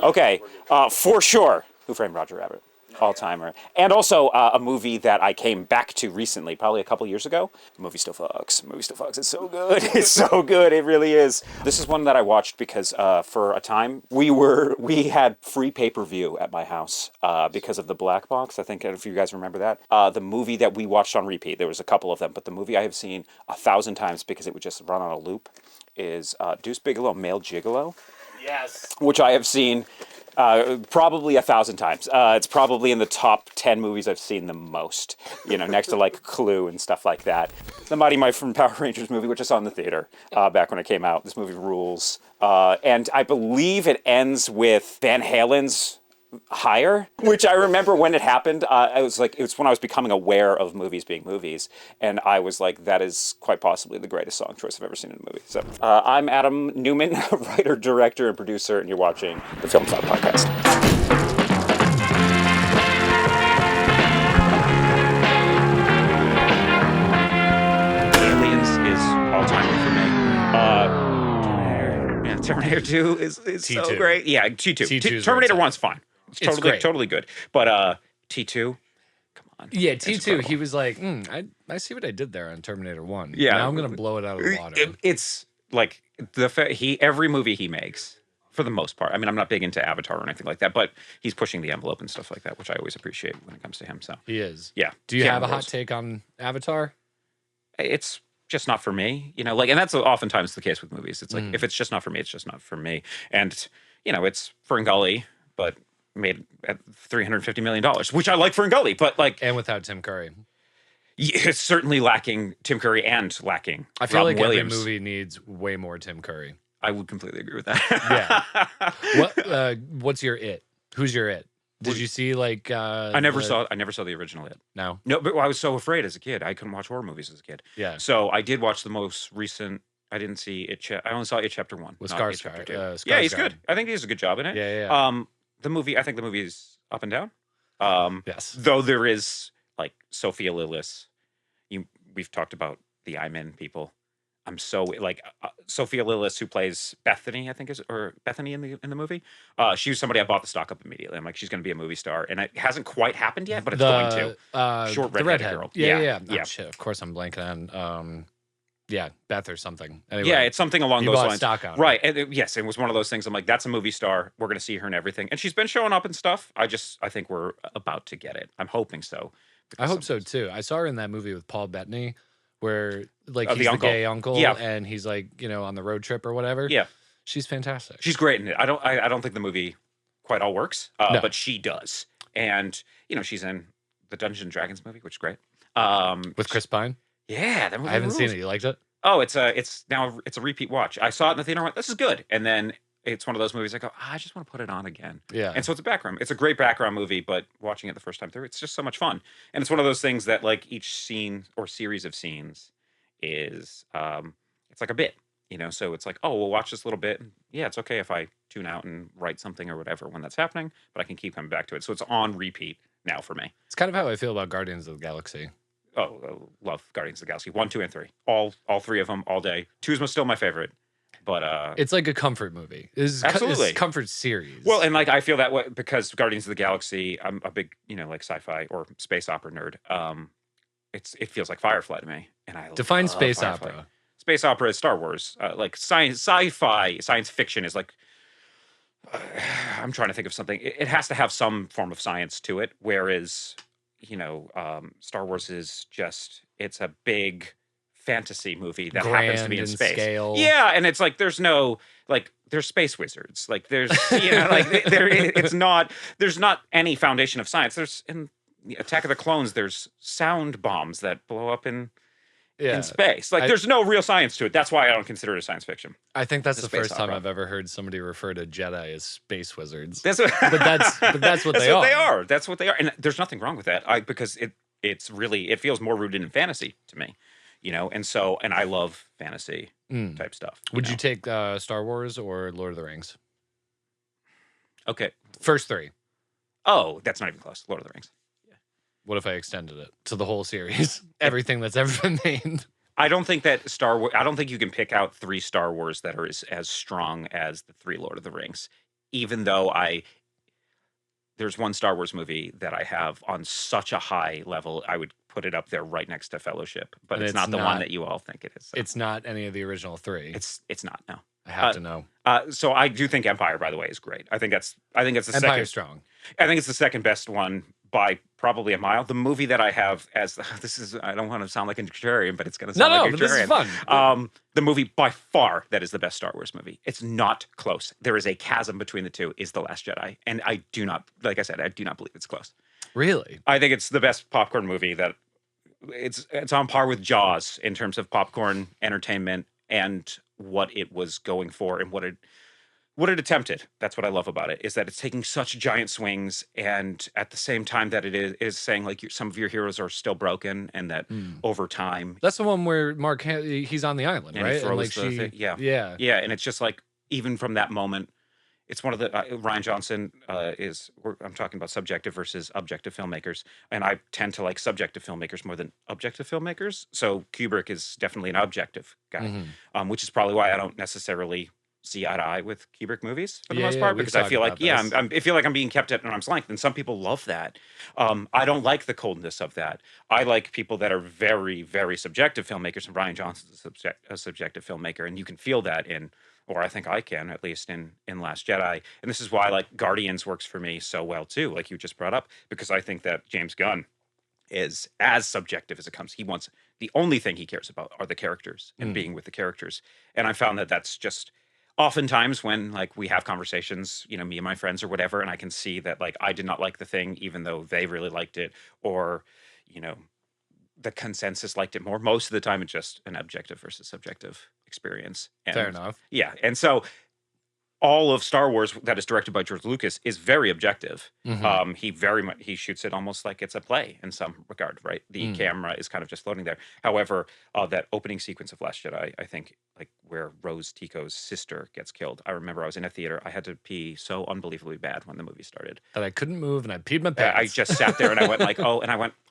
Okay, for sure. Who Framed Roger Rabbit? All-timer. And also a movie that I came back to recently, probably a couple years ago. Movie still fucks. Movie still fucks. It's so good. It's so good. It really is. This is one that I watched because for a time we had free pay-per-view at my house because of the Black Box. I think if you guys remember that. The movie that we watched on repeat. There was a couple of them, but the movie I have seen 1,000 times because it would just run on a loop is Deuce Bigalow, Male Gigolo. Yes. Which I have seen probably 1,000 times. It's probably in the top 10 movies I've seen the most. Next to like Clue and stuff like that. The Mighty Morphin Power Rangers movie, which I saw in the theater back when it came out. This movie rules. And I believe it ends with Van Halen's Higher, which I remember when it happened. It was when I was becoming aware of movies being movies, and I was like, that is quite possibly the greatest song choice I've ever seen in a movie. So I'm Adam Newman, writer, director, and producer, and you're watching the Film Cloud Podcast. Aliens is all-timer for me. Terminator 2 is so great. Yeah, T2. Terminator 1's fine. It's totally good. But T2, come on. Yeah, T2, he was like, I see what I did there on Terminator 1. Yeah. Now I'm going to blow it out of the water. It's like every movie he makes, for the most part. I mean, I'm not big into Avatar or anything like that, but he's pushing the envelope and stuff like that, which I always appreciate when it comes to him. So he is. Yeah. Do you have a hot take on Avatar? It's just not for me, and that's oftentimes the case with movies. It's like, if it's just not for me, it's just not for me. And, it's Ferngully, but made at $350 million, which I like Ferngully, but and without Tim Curry. It's certainly lacking Tim Curry and lacking I feel Robin like Williams. Every movie needs way more Tim Curry. I would completely agree with that. Yeah. What's your it? Who's your it? Did you see I never saw the original It. No, but I was so afraid as a kid. I couldn't watch horror movies as a kid. Yeah. So I did watch the most recent. I didn't see It. I only saw It Chapter 1. With Skarsgård. Yeah, he's good. I think he does a good job in it. Yeah. The movie. I think the movie is up and down. Yes. Though there is Sophia Lillis. We've talked about the I'm people. I'm so Sophia Lillis, who plays Bethany, I think or Bethany in the movie. She was somebody I bought the stock up immediately. I'm like, she's going to be a movie star, and it hasn't quite happened yet, but it's going to. Short redheaded girl. Yeah. Oh, shit. Of course, I'm blanking on. Beth or something. Anyway, yeah, it's something along those lines. Stock on right? And yes, it was one of those things. I'm like, that's a movie star. We're going to see her in everything, and she's been showing up and stuff. I think we're about to get it. I'm hoping so. I hope so too. I saw her in that movie with Paul Bettany, where he's the gay uncle, and he's on the road trip or whatever. Yeah, she's fantastic. She's great in it. I don't think the movie quite all works, no. But she does. And she's in the Dungeons and Dragons movie, which is great. With Chris Pine. Yeah, that movie I haven't rules. seen it. You liked it? Oh, it's now a repeat watch. I saw it in the theater. I went, this is good, and then it's one of those movies I go, I just want to put it on again. Yeah. And so it's a great background movie, but watching it the first time through, it's just so much fun. And it's one of those things that each scene or series of scenes is it's like a bit, so it's like, oh, we'll watch this little bit. Yeah, it's okay if I tune out and write something or whatever when that's happening, but I can keep coming back to it. So it's on repeat now for me. It's kind of how I feel about Guardians of the Galaxy. Oh, love Guardians of the Galaxy 1, 2, and 3. All three of them all day. 2 is still my favorite. But it's like a comfort movie. Absolutely. It's a comfort series. Well, and I feel that way because Guardians of the Galaxy, I'm a big, sci-fi or space opera nerd. It feels like Firefly to me. And I define space Firefly. opera. Space opera is Star Wars. Sci-fi, science fiction is I'm trying to think of something. It has to have some form of science to it, whereas Star Wars is just, it's a big fantasy movie that happens to be in space. Scale. Yeah, and it's there's no there's space wizards. There's it's not, there's not any foundation of science. There's in Attack of the Clones, there's sound bombs that blow up in space. There's no real science to it. That's why I don't consider it a science fiction. I think that's the first time I've ever heard somebody refer to Jedi as space wizards. But that's what they are. That's what they are. And there's nothing wrong with that. Because it feels more rooted in fantasy to me. And I love fantasy type stuff. Would you take Star Wars or Lord of the Rings? Okay. First 3. Oh, that's not even close. Lord of the Rings. What if I extended it to the whole series? Everything that's ever been made. I don't think that I don't think you can pick out 3 Star Wars that are as strong as the 3 Lord of the Rings. even though there's one Star Wars movie that I have on such a high level, I would put it up there right next to Fellowship, but it's not the one that you all think it is. So. It's not any of the original three. It's not, no. I have to know. So I do think Empire, by the way, is great. I think it's the Empire's strong. I think it's the second best one by probably a mile. The movie that I have as I don't want to sound like a contrarian, but it's going to sound like a contrarian. This is fun. The movie by far that is the best Star Wars movie. It's not close. There is a chasm between the two. Is The Last Jedi, and I do not, like I said, I do not believe it's close. Really? I think it's the best popcorn movie. That it's on par with Jaws in terms of popcorn entertainment and what it was going for and what it attempted. That's what I love about it, is that it's taking such giant swings, and at the same time that it is saying like some of your heroes are still broken, and that over time. That's the one where Mark he's on the island, and right? He throws and like yeah, and it's just like even from that moment, it's one of the Rian Johnson I'm talking about subjective versus objective filmmakers, and I tend to like subjective filmmakers more than objective filmmakers. So Kubrick is definitely an objective guy, which is probably why I don't necessarily see eye to eye with Kubrick movies for the most part, because I feel like I feel like I'm being kept at an arm's length, and some people love that. I don't like the coldness of that. I like people that are very, very subjective filmmakers, and Rian Johnson's a subjective filmmaker, and you can feel that or I think I can, at least in Last Jedi. And this is why like Guardians works for me so well too, like you just brought up, because I think that James Gunn is as subjective as it comes. The only thing he cares about are the characters and being with the characters. And I found that that's just oftentimes when like we have conversations, me and my friends or whatever, and I can see that like I did not like the thing even though they really liked it, or the consensus liked it more. Most of the time it's just an objective versus subjective experience. And, fair enough. Yeah. And so all of Star Wars that is directed by George Lucas is very objective. He shoots it almost like it's a play in some regard, right? The camera is kind of just floating there. However, that opening sequence of Last Jedi, I think, like where Rose Tico's sister gets killed. I remember I was in a theater. I had to pee so unbelievably bad when the movie started that I couldn't move, and I peed my pants. I just sat there and I went like, I'll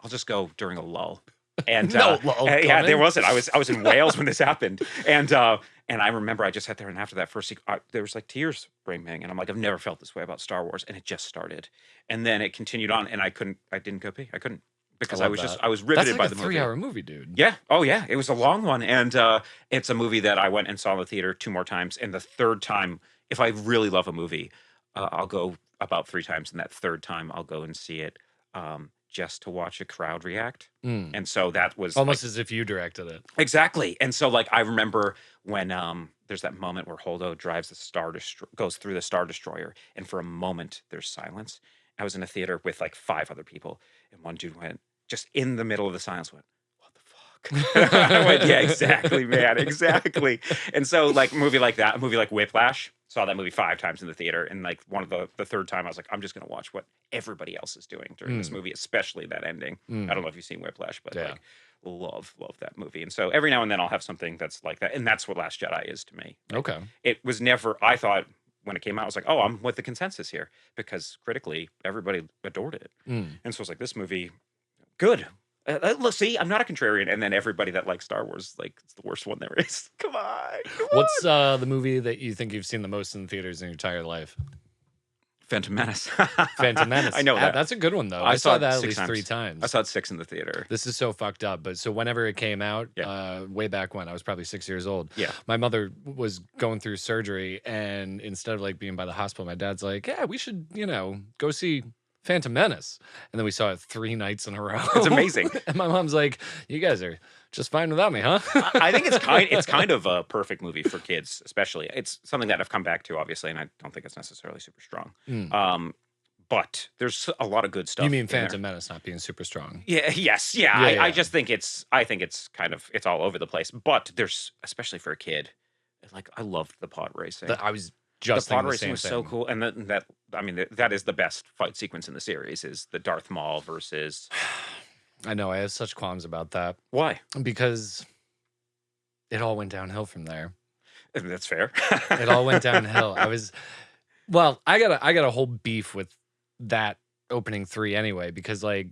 just go during a lull. And yeah, there wasn't. I was in Wales when this happened, and I remember I just sat there, and after that first there was like tears brimming, and I'm like, I've never felt this way about Star Wars, and it just started, and then it continued on, and I didn't go pee. I couldn't, because I was riveted by the movie. That's like a 3-hour movie, dude. Yeah. Oh yeah. It was a long one, and it's a movie that I went and saw in the theater 2 more times, and the third time, if I really love a movie, I'll go about 3 times, and that third time I'll go and see it. Just to watch a crowd react. And so that was almost like, as if you directed it. Exactly. And so like I remember when there's that moment where Holdo drives goes through the Star Destroyer, and for a moment there's silence. I was in a theater with like 5 other people, and one dude went just in the middle of the silence, what the fuck? I went, yeah, exactly, man, exactly. And so like a movie like Whiplash, saw that movie 5 times in the theater, and like one of the third time I was like, I'm just gonna watch what everybody else is doing during this movie, especially that ending. I don't know if you've seen Whiplash, but like love that movie. And so every now and then I'll have something that's like that, and that's what Last Jedi is to me. Like, okay. It was never, I thought when it came out, I was like, oh, I'm with the consensus here, because critically everybody adored it. And so it's like, this movie, good. Look, see, I'm not a contrarian, and then everybody that likes Star Wars, like, it's the worst one there is. Come on. What's the movie that you think you've seen the most in the theaters in your entire life? Phantom Menace. Phantom Menace. I know that. That's a good one, though. I saw that at least 3 times. I saw it 6 in the theater. This is so fucked up. But so whenever it came out, way back when, I was probably 6 years old. Yeah. My mother was going through surgery, and instead of like being by the hospital, my dad's like, yeah, we should, go see Phantom Menace. And then we saw it 3 nights in a row. It's amazing. And my mom's like, you guys are just fine without me, huh? I think it's kind of a perfect movie for kids, especially. It's something that I've come back to, obviously, and I don't think it's necessarily super strong. But there's a lot of good stuff. You mean Phantom Menace not being super strong? Yeah. Yes. Yeah. I just think it's kind of, it's all over the place. But there's, especially for a kid, like I loved the pod racing. I was just the pod racing was so cool, and that is the best fight sequence in the series, is the Darth Maul versus. I know, I have such qualms about that. Why? Because it all went downhill from there. That's fair. It all went downhill. I got a whole beef with that opening 3 anyway, because like,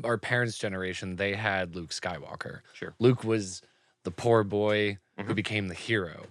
our parents' generation, they had Luke Skywalker. Sure. Luke was the poor boy who became the hero.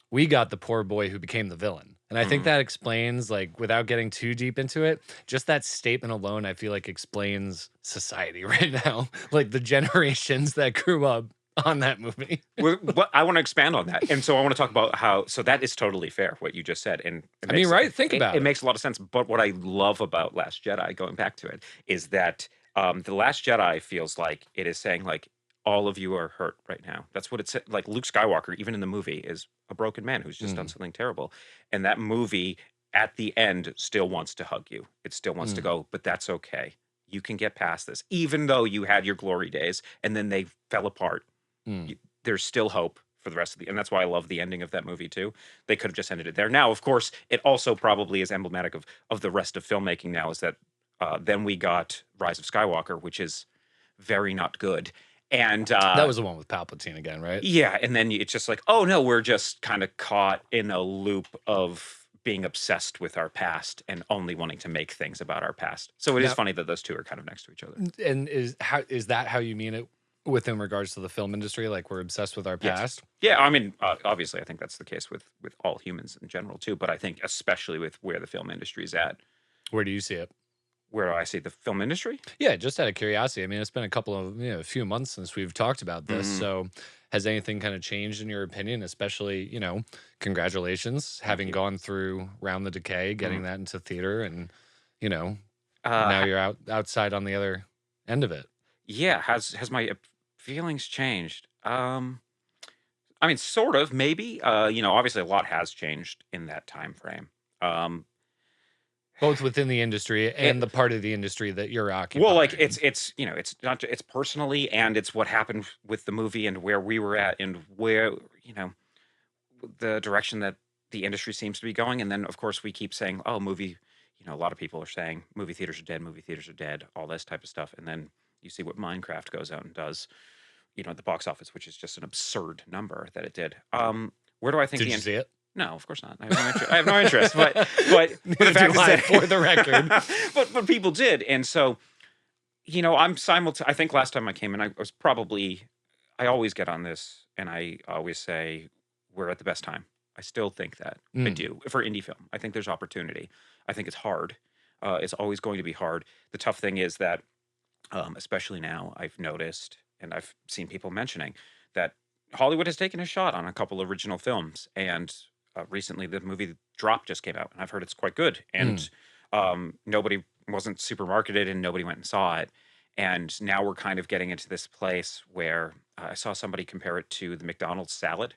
We got the poor boy who became the villain. And I think that explains, like, without getting too deep into it, just that statement alone, I feel like explains society right now. Like the generations that grew up on that movie. Well, I want to expand on that, and so I want to talk about how. So that is totally fair what you just said, and I mean, right? Think about it it. makes a lot of sense. But what I love about Last Jedi, going back to it, is that the Last Jedi feels like it is saying like all of you are hurt right now. That's what it's like. Luke Skywalker, even in the movie, is a broken man who's just done Mm, something terrible, and that movie at the end still wants to hug you. It still wants to mm, go, but that's okay. You can get past this, even though you had your glory days and then they fell apart. mm. There's still hope for the rest of the, and that's why I love the ending of that movie too. They could have just ended it there. Now, of course, it also probably is emblematic of the rest of filmmaking now, is that then we got Rise of Skywalker, which is very not good. And That was the one with Palpatine again, right? yeah, and then it's just like, oh no, we're just kind of caught in a loop of being obsessed with our past and only wanting to make things about our past. So it is Now, funny that those two are kind of next to each other. and is that how you mean it within regards to the film industry? Like we're obsessed with our Yes. past? Yeah, I mean, obviously, I think that's the case with all humans in general too. But I think especially with where the film industry is at. Where do you see it? Where do I see the film industry? Yeah, just out of curiosity. I mean, it's been a couple of, a few months since we've talked about this. Mhm. So has anything kind of changed in your opinion? Especially, congratulations, Thank having you. gone through Round the Decay, getting Mhm. that into theater, and you know, now Uh, you're outside on the other end of it. yeah, has my feelings changed? I mean, sort of, maybe. Obviously, a lot has changed in that time frame. Um, Both within the industry it, and the part of the industry that you're well, like occupying. it's not it's personally, and it's what happened with the movie and where we were at and where the direction that the industry seems to be going. And then, of course, we keep saying, oh, movie, a lot of people are saying movie theaters are dead, all this type of stuff. And then you see what Minecraft goes out and does, at the box office, which is just an absurd number that it did. Where do I think Did you see it? no, of course not. I have no interest. I have no interest. But the Neither fact do is I, that for the record. but people did, and so I'm I think last time I came in, I was probably I always get on this, and I always say we're at the best time. I still think that. I Mm, do for indie film. I think there's opportunity. I think it's hard. It's always going to be hard. The tough thing is that, especially now, I've noticed and I've seen people mentioning that Hollywood has taken a shot on a couple original films, and recently the movie Drop just came out, and I've heard it's quite good. mm. And nobody wasn't super marketed, and nobody went and saw it. And now we're kind of getting into this place where I saw somebody compare it to the McDonald's salad.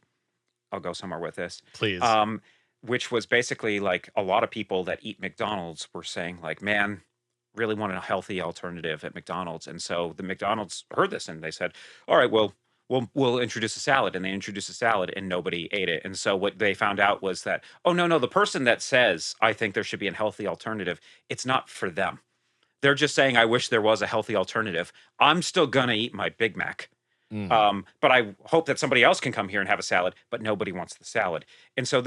I'll go somewhere with this. Please. Um, which was basically like a lot of people that eat McDonald's were saying, like, man, really want a healthy alternative at McDonald's. And so the McDonald's heard this and they said, all right, well, we'll introduce a salad. And they introduced a salad and nobody ate it. And so what they found out was that, oh, no, the person that says, I think there should be a healthy alternative, it's not for them. They're just saying, I wish there was a healthy alternative. I'm still going to eat my Big Mac. Mm. But I hope that somebody else can come here and have a salad, but nobody wants the salad. And so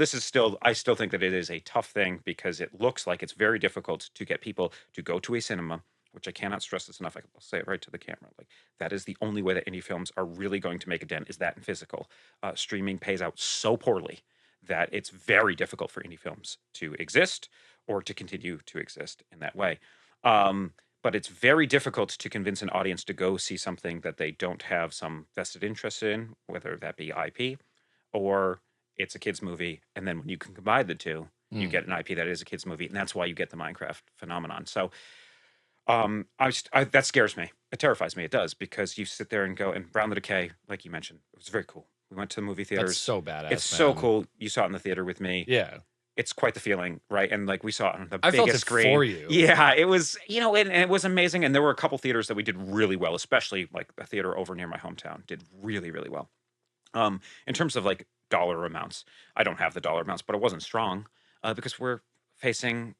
I still think that it is a tough thing because it looks like it's very difficult to get people to go to a cinema, which I cannot stress this enough. I'll say it right to the camera. Like that is the only way that indie films are really going to make a dent, is that in physical. Streaming pays out so poorly that it's very difficult for indie films to exist or to continue to exist in that way. But it's very difficult to convince an audience to go see something that they don't have some vested interest in, whether that be IP or it's a kids movie. And then when you can combine the two, you Mm. get an IP that is a kids movie, and that's why you get the Minecraft phenomenon. So that scares me. It terrifies me. It does, because you sit there and go, and Brown the Decay, like you mentioned, it was very cool. We went to the movie That's theaters. so badass, It's so man. cool. You saw it in the theater with me. Yeah. It's quite the feeling, right? And like we saw it on the I felt biggest it screen. for you. Yeah, it was, and it was amazing. And there were a couple theaters that we did really well, especially like a theater over near my hometown did really, really well. In terms of like dollar amounts, I don't have the dollar amounts, but it wasn't strong because we're facing,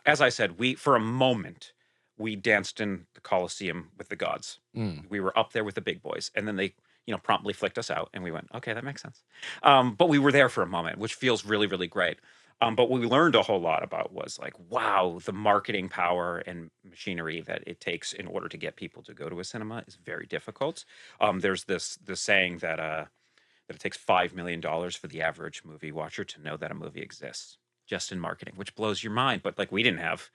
as I said, for a moment, we danced in the Coliseum with the gods. Mm. We were up there with the big boys, and then they, promptly flicked us out, and we went, okay, that makes sense. But we were there for a moment, which feels really, really great. But what we learned a whole lot about was like, wow, the marketing power and machinery that it takes in order to get people to go to a cinema is very difficult. There's this saying that it takes $5 million for the average movie watcher to know that a movie exists. just in marketing, which blows your mind. But like we didn't have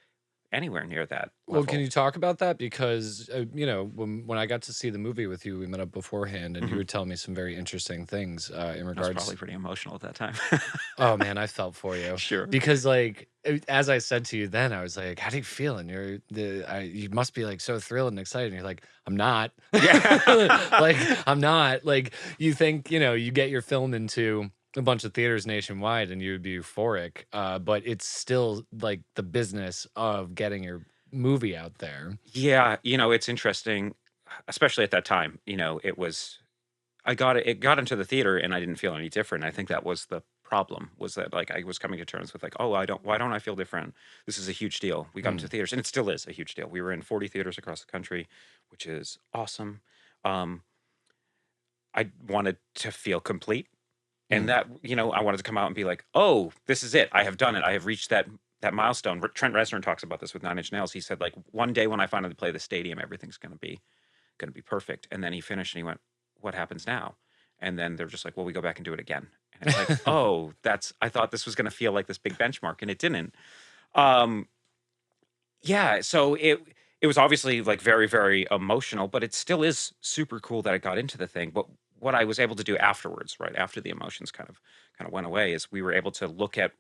anywhere near that Well, can level. you talk about that? Because when I got to see the movie with you, we met up beforehand, and you Hmm. were telling me some very interesting things in I was probably regards. pretty emotional at that time. Oh man, I felt for you Sure. because, like, as I said to you then, I was like, "How do you feel?" And you must be like so thrilled and excited. And you're like, "I'm not." Yeah. Like, I'm not. Like, you think you get your film into a bunch of theaters nationwide, and you would be euphoric. But it's still like the business of getting your movie out there. Yeah, it's interesting, especially at that time. It was it got into the theater and I didn't feel any different. I think that was the problem, was that like I was coming to terms with like, oh, why don't I feel different? This is a huge deal. We got into Mm. theaters and it still is a huge deal. We were in 40 theaters across the country, which is awesome. Um, I wanted to feel complete, and Mm. that, I wanted to come out and be like, oh, this is it. I have done it. I have reached that milestone. Trent Reznor talks about this with Nine Inch Nails. He said like one day when I finally play the stadium, everything's going to be perfect. And then he finished and he went, what happens now? And then they're just like, well, we go back and do it again. And it's like, oh, I thought this was going to feel like this big benchmark, and it didn't. Um, yeah, so it was obviously like very, very emotional, but it still is super cool that I got into the thing. But what I was able to do afterwards, right after the emotions kind of went away, is we were able to look at,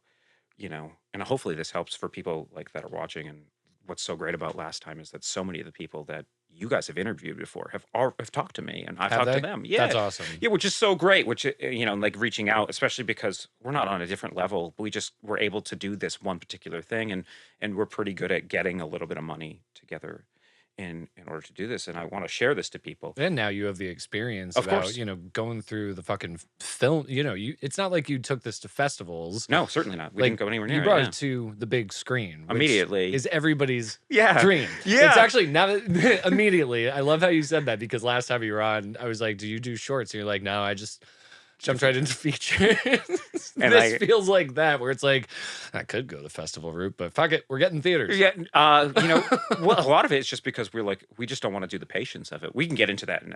and hopefully this helps for people like that are watching. And what's so great about last time is that so many of the people that you guys have interviewed before have talked to me, and I've Have talked to they? them. That's Yeah, awesome. yeah, which is so great. Which like reaching out, especially because we're not on a different level. We just were able to do this one particular thing, and we're pretty good at getting a little bit of money together in order to do this. And I want to share this to people. And now you have the experience Of about, course, going through the fucking film. It's not like you took this to festivals. no, certainly not. We didn't Like, go anywhere you near it. brought Yeah, it to the big screen, which immediately. is everybody's Yeah, dream. It's yeah. actually now that immediately. I love how you said that, because last time you were on, I was like, "Do you do shorts?" And you're like, "No, I just Do jumped right into features. features." And This feels like that, where it's like, I could go the festival route, but fuck it, we're getting theaters. yeah, well, a lot of it is just because we're like, we just don't want to do the patience of it. We can get into that in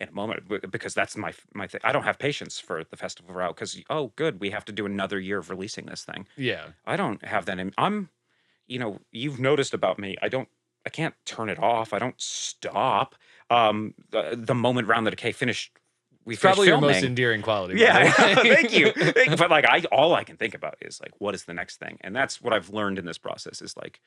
a moment, because that's my thing. I don't have patience for the festival route, because oh, good, we have to do another year of releasing this thing. Yeah. I don't have that in. You've noticed about me. I can't turn it off. I don't stop. The moment Round the Decay finished, we It's finished probably your most filming. endearing quality, by Yeah, the way. thank you. But like, all I can think about is like, what is the next thing? And that's what I've learned in this process, is like,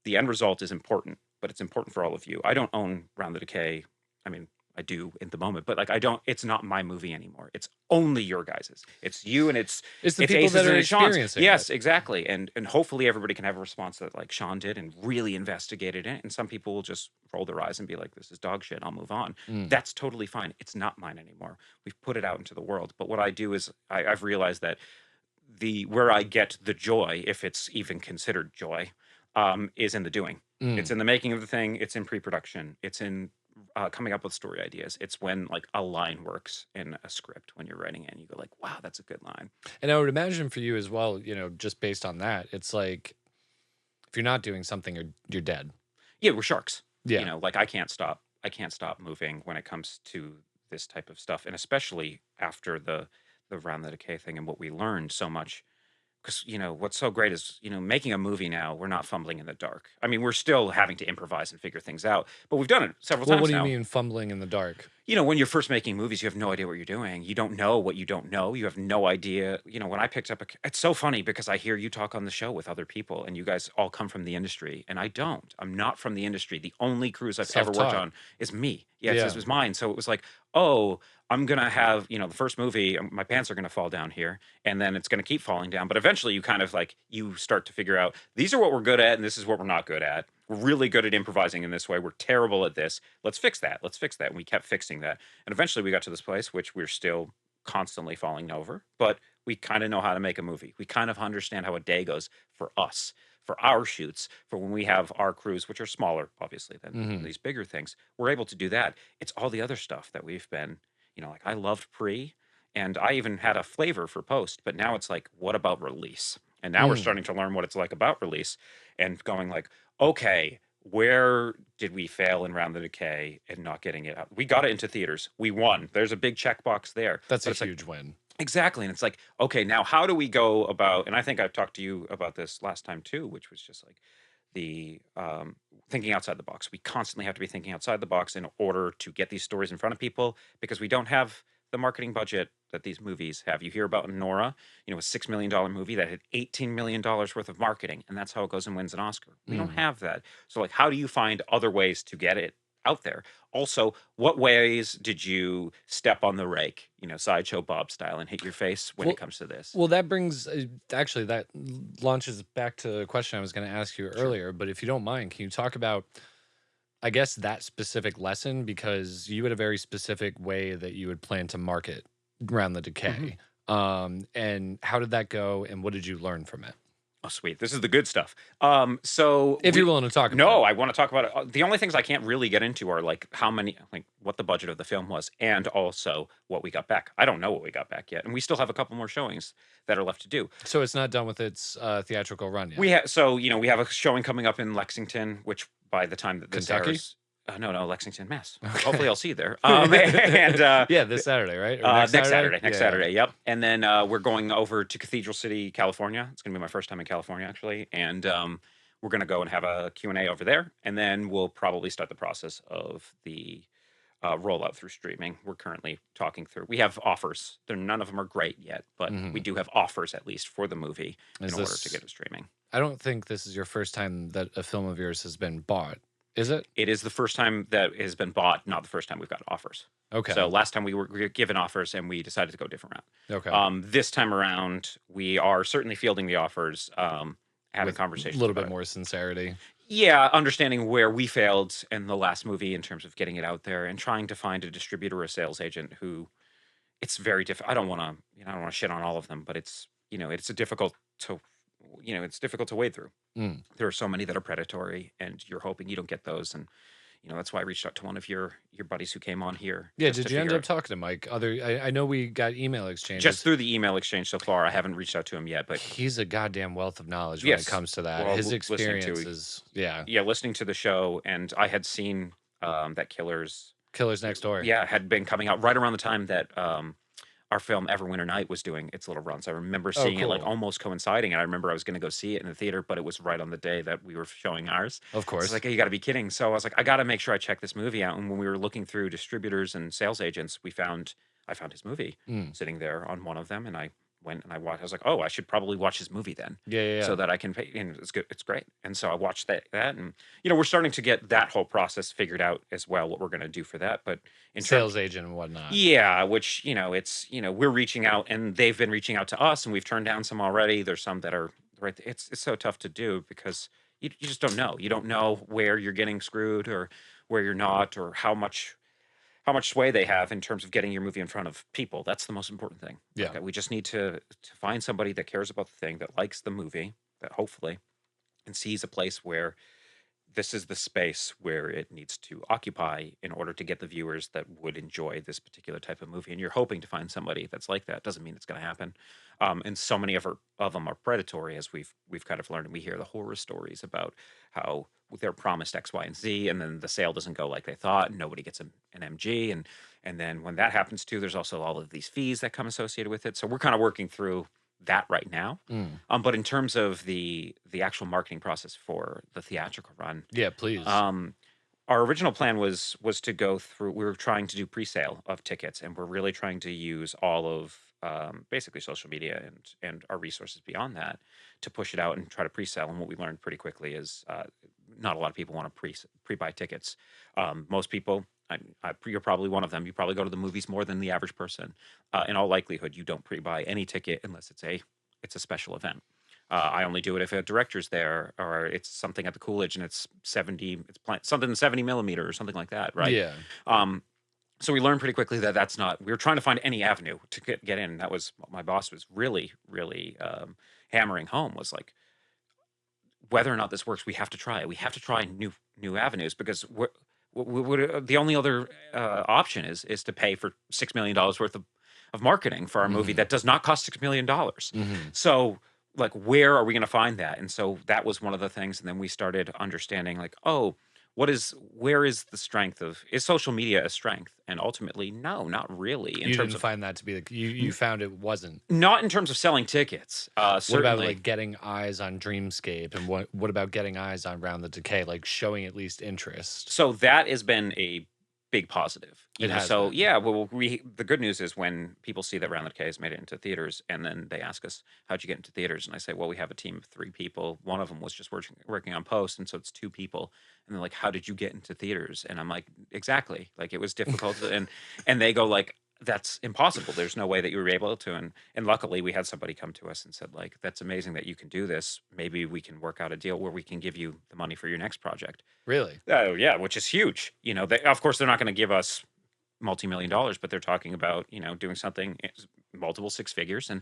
the end result is important, but it's important for all of you. I don't own Round the Decay. I mean, I do in the moment, but like, I don't. It's not my movie anymore. It's only your guys's. It's you, and it's It's the it's people Ace's that are and it's Sean's. experiencing Yes, it. exactly. And hopefully everybody can have a response that like Shawn did and really investigated it. And some people will just roll their eyes and be like, "This is dog shit. I'll move on." Mm. That's totally fine. It's not mine anymore. We've put it out into the world. But what I do is I've realized that where I get the joy, if it's even considered joy, is in the doing. It's Mm. in the making of the thing. It's in pre-production. It's in coming up with story ideas. It's when like a line works in a script, when you're writing it and you go like, wow, that's a good line. And I would imagine for you as well, just based on that, it's like, if you're not doing something, you're dead. Yeah, we're sharks. Yeah. Like I can't stop. I can't stop moving when it comes to this type of stuff, and especially after the Round the Decay thing and what we learned so much. Because what's so great is making a movie now, we're not fumbling in the dark. I mean, we're still having to improvise and figure things out, but we've done it several Well, what times do you now. mean fumbling in the dark? When you're first making movies, you have no idea what you're doing. You don't know what you don't know. You have no idea. When I picked up it's so funny because I hear you talk on the show with other people and you guys all come from the industry and I don't. I'm not from the industry. The only cruise I've ever worked Self-taught. on is me. Yeah, Yeah. it was mine. So it was like, oh, I'm going to have, the first movie, my pants are going to fall down here and then it's going to keep falling down. But eventually you kind of like, you start to figure out these are what we're good at and this is what we're not good at. We're really good at improvising in this way. We're terrible at this. Let's fix that. Let's fix that. And we kept fixing that. And eventually we got to this place, which we're still constantly falling over, but we kind of know how to make a movie. We kind of understand how a day goes for us, for our shoots, for when we have our crews, which are smaller, obviously, than Mhm. these bigger things. We're able to do that. It's all the other stuff that we've been, like I loved pre, and I even had a flavor for post, but now it's like, what about release? And now we're Mm. starting to learn what it's like about release and going like, okay, where did we fail in Round the Decay and not getting it out? We got it into theaters. We won. There's a big checkbox there. That's But a it's like, huge win. Exactly. And it's like, okay, now how do we go about, and I think I've talked to you about this last time too, which was just like the thinking outside the box. We constantly have to be thinking outside the box in order to get these stories in front of people because we don't have the marketing budget that these movies have. You hear about Nora, a $6 million movie that had $18 million worth of marketing, and that's how it goes and wins an Oscar. We don't have that. So, like, how do you find other ways to get it out there? Also, what ways did you step on the rake, Sideshow Bob style, and hit your face when Well, it comes to this? well, that brings actually that launches back to a question I was going to ask you Sure. earlier. But if you don't mind, can you talk about, I guess, that specific lesson, because you had a very specific way that you would plan to market Round the Decay. And how did that go, and what did you learn from it? Oh, sweet. This is the good stuff. So If you're willing to talk about no, it. I want to talk about it. The only things I can't really get into are like what the budget of the film was, and also what we got back. I don't know what we got back yet, and we still have a couple more showings that are left to do. So it's not done with its theatrical run yet. We have we have a showing coming up in Lexington, which by the time that this Kentucky? airs, no, Lexington, Mass. Hopefully, I'll see you there. And Yeah, this Saturday, right? Or next Saturday. Next Yeah. Saturday. Yep. And then we're going over to Cathedral City, California. It's going to be my first time in California, actually. And we're going to go and have a Q&A over there. And then we'll probably start the process of the rollout through streaming. We're currently talking through. We have offers. None of them are great yet, but we do have offers at least for the movie in order to get it streaming. I don't think this is your first time that a film of yours has been bought. Is it? It is the first time that it has been bought, not the first time we've got offers. Okay. So last time we were given offers and we decided to go a different route. Okay. This time around, we are certainly fielding the offers, having With conversations. a little bit about it. more sincerity. Yeah, understanding where we failed in the last movie in terms of getting it out there and trying to find a distributor or a sales agent who it's very difficult. I don't want to shit on all of them, but it's difficult to wade through. There are so many that are predatory, and you're hoping you don't get those. And that's why I reached out to one of your buddies who came on here. Yeah, just did to you end figure up talking to Mike? I know we got email exchanges. just through the email exchange so far. I haven't reached out to him yet, but He's a goddamn wealth of knowledge when Yes. it comes to that. Well, His listening to experience it- is, yeah, listening to the show, and I had seen that Killers, Killers Next Door. had been coming out right around the time that our film Everwinter Night was doing its little runs. I remember seeing it like cool. almost coinciding, and I remember I was going to go see it in the theater, but it was right on the day that we were showing ours. Of I course. was like, hey, you got to be kidding. So I was like, I got to make sure I check this movie out. And when we were looking through distributors and sales agents, I found his movie sitting there on one of them, and I went and I watched. I was like, oh, I should probably watch his movie then, Yeah. so that I can pay. And it's good. It's great. And so I watched that, and we're starting to get that whole process figured out as well. What we're going to do for that, but in terms, Sales agent and whatnot. yeah, which it's we're reaching out, and they've been reaching out to us, and we've turned down some already. There's some that are right. It's so tough to do because you just don't know. You don't know where you're getting screwed or where you're not, or how much sway they have in terms of getting your movie in front of people. That's the most important thing. Yeah. Okay, we just need to find somebody that cares about the thing, that likes the movie, that hopefully, and sees a place where this is the space where it needs to occupy in order to get the viewers that would enjoy this particular type of movie. And you're hoping to find somebody that's like that. Doesn't mean it's going to happen. And so many of them are predatory, as we've kind of learned. And we hear the horror stories about how they're promised X, Y, and Z, and then the sale doesn't go like they thought, and nobody gets an MG. And then when that happens too, there's also all of these fees that come associated with it. So we're kind of working through that right now. But in terms of the actual marketing process for the theatrical run, Yeah, please. our original plan was to go through. We were trying to do pre-sale of tickets, and we're really trying to use all of basically social media and our resources beyond that to push it out and try to pre-sell. And what we learned pretty quickly is not a lot of people want to pre-buy tickets. Most people, you're probably one of them. You probably go to the movies more than the average person. In all likelihood, you don't pre-buy any ticket unless it's a special event. I only do it if a director's there, or it's something at the Coolidge and it's something 70 millimeter or something like that, right? Yeah. So we learned pretty quickly that that's not. We were trying to find any avenue to get in. That was what my boss was really, really hammering home, was like, whether or not this works, we have to try it. We have to try new avenues, because the only other option is to pay for $6 million worth of marketing for our movie that does not cost $6 million. So, like, where are we going to find that? And so that was one of the things. And then we started understanding, like, oh, where is the strength of, is social media a strength? And ultimately, no, not really in You terms didn't of, find that to be you found it wasn't. not in terms of selling tickets. What about Certainly. like getting eyes on Dreamscape, and what about getting eyes on Round the Decay, like showing at least interest? So that has been a big positive, It has So been. yeah, well, the good news is when people see that Round the Decay has made it into theaters, and then they ask us, "How'd you get into theaters?" And I say, "Well, we have a team of 3 people. One of them was just working on post, and so it's 2 people." And they're like, "How did you get into theaters?" And I'm like, "Exactly. Like it was difficult." And they go like, "That's impossible. There's no way that you were able to." And luckily, we had somebody come to us and said like, "That's amazing that you can do this. Maybe we can work out a deal where we can give you the money for your next project." Really? Oh yeah, which is huge. Of course they're not going to give us multi-million dollars, but they're talking about doing something multiple six figures, I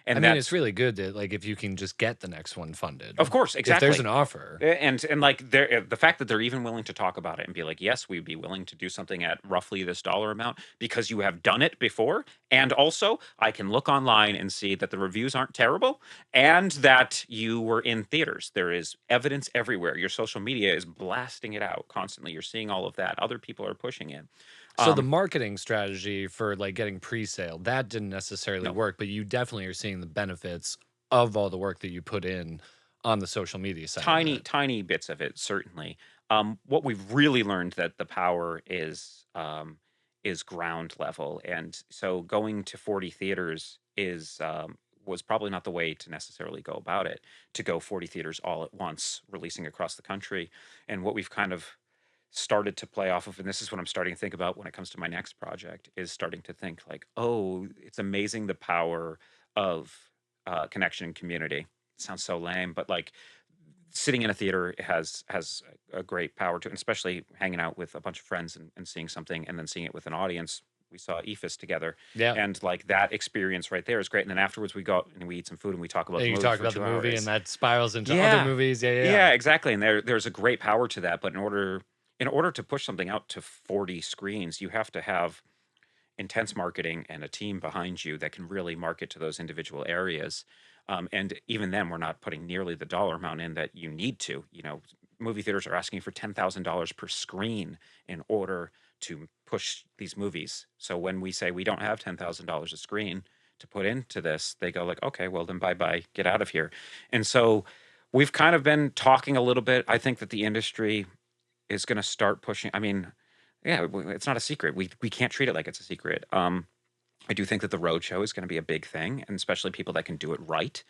and mean, it's that's, really good that like if you can just get the next one funded, of course, if there's exactly. an offer. And like the fact that they're even willing to talk about it and be like, yes, we'd be willing to do something at roughly this dollar amount because you have done it before, and also I can look online and see that the reviews aren't terrible and that you were in theaters. There is evidence everywhere. Your social media is blasting it out constantly. You're seeing all of that. Other people are pushing it. So the um marketing strategy for like getting pre-sale, that didn't necessarily no, work, but you definitely are seeing the benefits of all the work that you put in on the social media side of tiny it. tiny bits of it, certainly. What we've really learned that the power is ground level, and so going to 40 theaters is was probably not the way to necessarily go about it, to go 40 theaters all at once releasing across the country. And what we've kind of started to play off of, and this is what I'm starting to think about when it comes to my next project, is starting to think like, oh, it's amazing the power of connection and community. It sounds so lame, but like sitting in a theater has a great power to it, and especially hanging out with a bunch of friends and seeing something and then seeing it with an audience. We saw EFIS together, Yeah. and like that experience right there is great. And then afterwards we go out and we eat some food and we talk about And the you movie talk for about the two movie and hours. that spirals into other Yeah, movies. Yeah, yeah, yeah. yeah, exactly. And there's a great power to that. But in order to push something out to 40 screens, you have to have intense marketing and a team behind you that can really market to those individual areas. And even then, we're not putting nearly the dollar amount in that you need to. Movie theaters are asking for $10,000 per screen in order to push these movies. So when we say we don't have $10,000 a screen to put into this, they go like, okay, well then bye bye, get out of here. And so we've kind of been talking a little bit. I think that the industry is going to start pushing. I mean, yeah, it's not a secret. We can't treat it like it's a secret. I do think that the road show is going to be a big thing, and especially people that can do it right.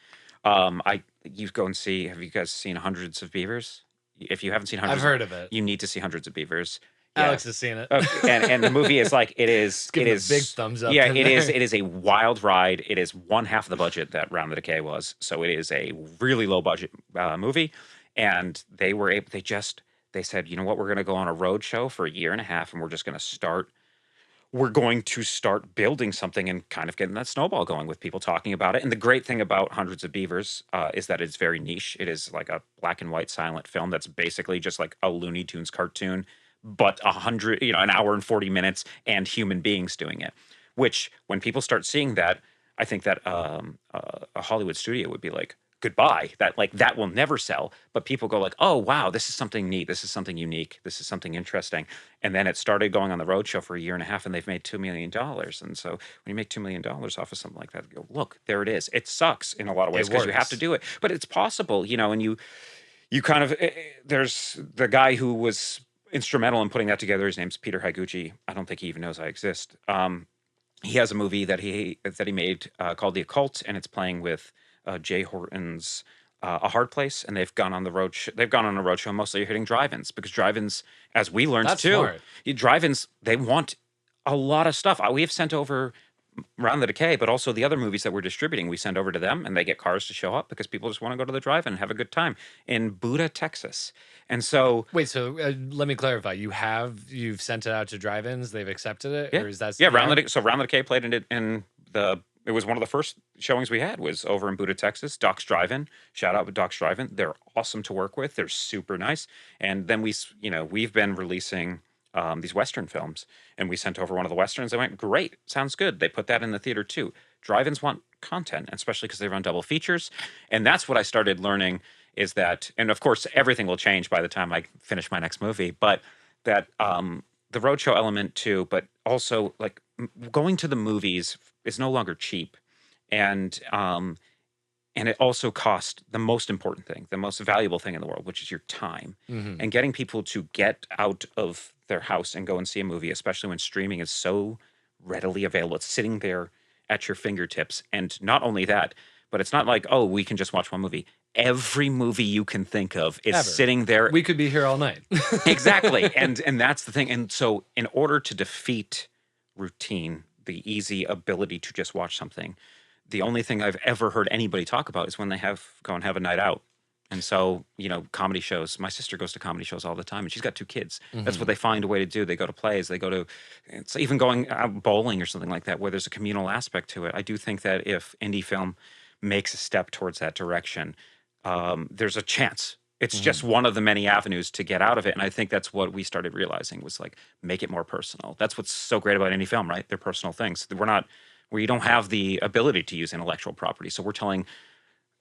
I You go and see. Have you guys seen Hundreds of Beavers? If you haven't seen I've Hundreds of, heard of it. you need to see Hundreds of Beavers. Yeah. Alex has seen it. Okay. And the movie is like It's giving a big thumbs up yeah, in there. it is a wild ride. It is one half the budget that Round the Decay was, so it is a really low budget movie. And they said, you know what, we're going to go on a road show for a year and a half, and we're going to start building something and kind of getting that snowball going with people talking about it. And the great thing about Hundreds of Beavers is that it's very niche. It is like a black and white silent film that's basically just like a Looney Tunes cartoon, but 100, an hour and 40 minutes, and human beings doing it. Which, when people start seeing that, I think that a Hollywood studio would be like, goodbye. That will never sell. But people go like, oh wow, this is something neat. This is something unique. This is something interesting. And then it started going on the road show for a year and a half, and they've made $2 million. And so when you make $2 million off of something like that, you go, look, there it is. It sucks in a lot of ways It because you have to works. do it, but it's possible, and you kind of there's the guy who was instrumental in putting that together. His name's Peter Higuchi. I don't think he even knows I exist. He has a movie that he made called The Occult, and it's playing with Jay Horton's A Hard Place, and they've gone on the road. They've gone on a road show, mostly hitting drive-ins, because drive-ins, as we learned That's too, smart. drive-ins, they want a lot of stuff. We have sent over Round the Decay, but also the other movies that we're distributing, we send over to them, and they get cars to show up because people just want to go to the drive-in and have a good time in Buda, Texas. And so, Wait, so let me clarify. You've sent it out to drive-ins. They've accepted it, yeah, or is that yeah, yeah? Round the Decay played in it in the. It was one of the first showings we had was over in Buda, Texas. Doc's Drive-In. Shout out to Doc's Drive-In. They're awesome to work with. They're super nice. And then we've been releasing these Western films, and we sent over one of the Westerns. They went, great, sounds good. They put that in the theater too. Drive-ins want content, especially because they run double features. And that's what I started learning is that, and of course everything will change by the time I finish my next movie, but that the roadshow element too, but also like going to the movies is no longer cheap, and it also costs the most important thing, the most valuable thing in the world, which is your time. Hmm. And getting people to get out of their house and go and see a movie, especially when streaming is so readily available. It's sitting there at your fingertips. And not only that, but it's not like, oh, we can just watch one movie. Every movie you can think of is Ever. sitting there. We could be here all night. Exactly. And that's the thing. And so in order to defeat routine, the easy ability to just watch something, the only thing I've ever heard anybody talk about is when they go and have a night out. And so, comedy shows, my sister goes to comedy shows all the time, and she's got 2 kids. That's what they find a way to do. They go to plays, it's even going out bowling or something like that, where there's a communal aspect to it. I do think that if indie film makes a step towards that direction, there's a chance. It's just one of the many avenues to get out of it. And I think that's what we started realizing was like, make it more personal. That's what's so great about indie film, right? They're personal things. Where you don't have the ability to use intellectual property. So we're telling,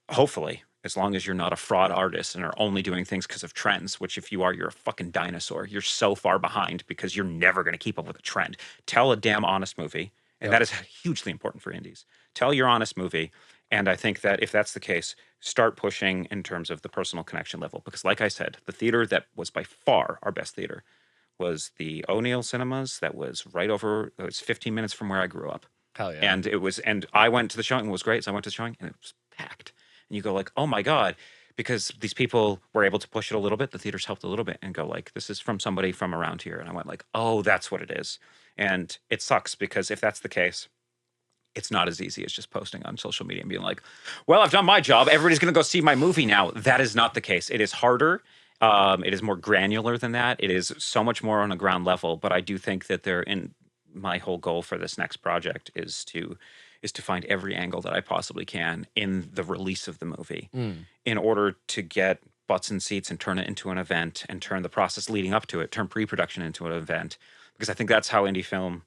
hopefully, as long as you're not a fraud artist and are only doing things because of trends, which if you are, you're a fucking dinosaur. You're so far behind because you're never going to keep up with a trend. Tell a damn honest movie. And that is hugely important for indies. Tell your honest movie. And I think that if that's the case, start pushing in terms of the personal connection level. Because like I said, the theater that was by far our best theater was the O'Neill Cinemas. That was it was 15 minutes from where I grew up. Hell yeah. And I went to the showing, it was great. So I went to the showing and it was packed. And you go like, oh my God, because these people were able to push it a little bit. The theaters helped a little bit and go like, this is from somebody from around here. And I went like, oh, that's what it is. And it sucks because if that's the case, it's not as easy as just posting on social media and being like, well, I've done my job. Everybody's going to go see my movie now. That is not the case. It is harder. It is more granular than that. It is so much more on a ground level. But I do think that my whole goal for this next project is to find every angle that I possibly can in the release of the movie in order to get butts and seats and turn it into an event and turn the process leading up to it, turn pre-production into an event. Because I think that's how indie film,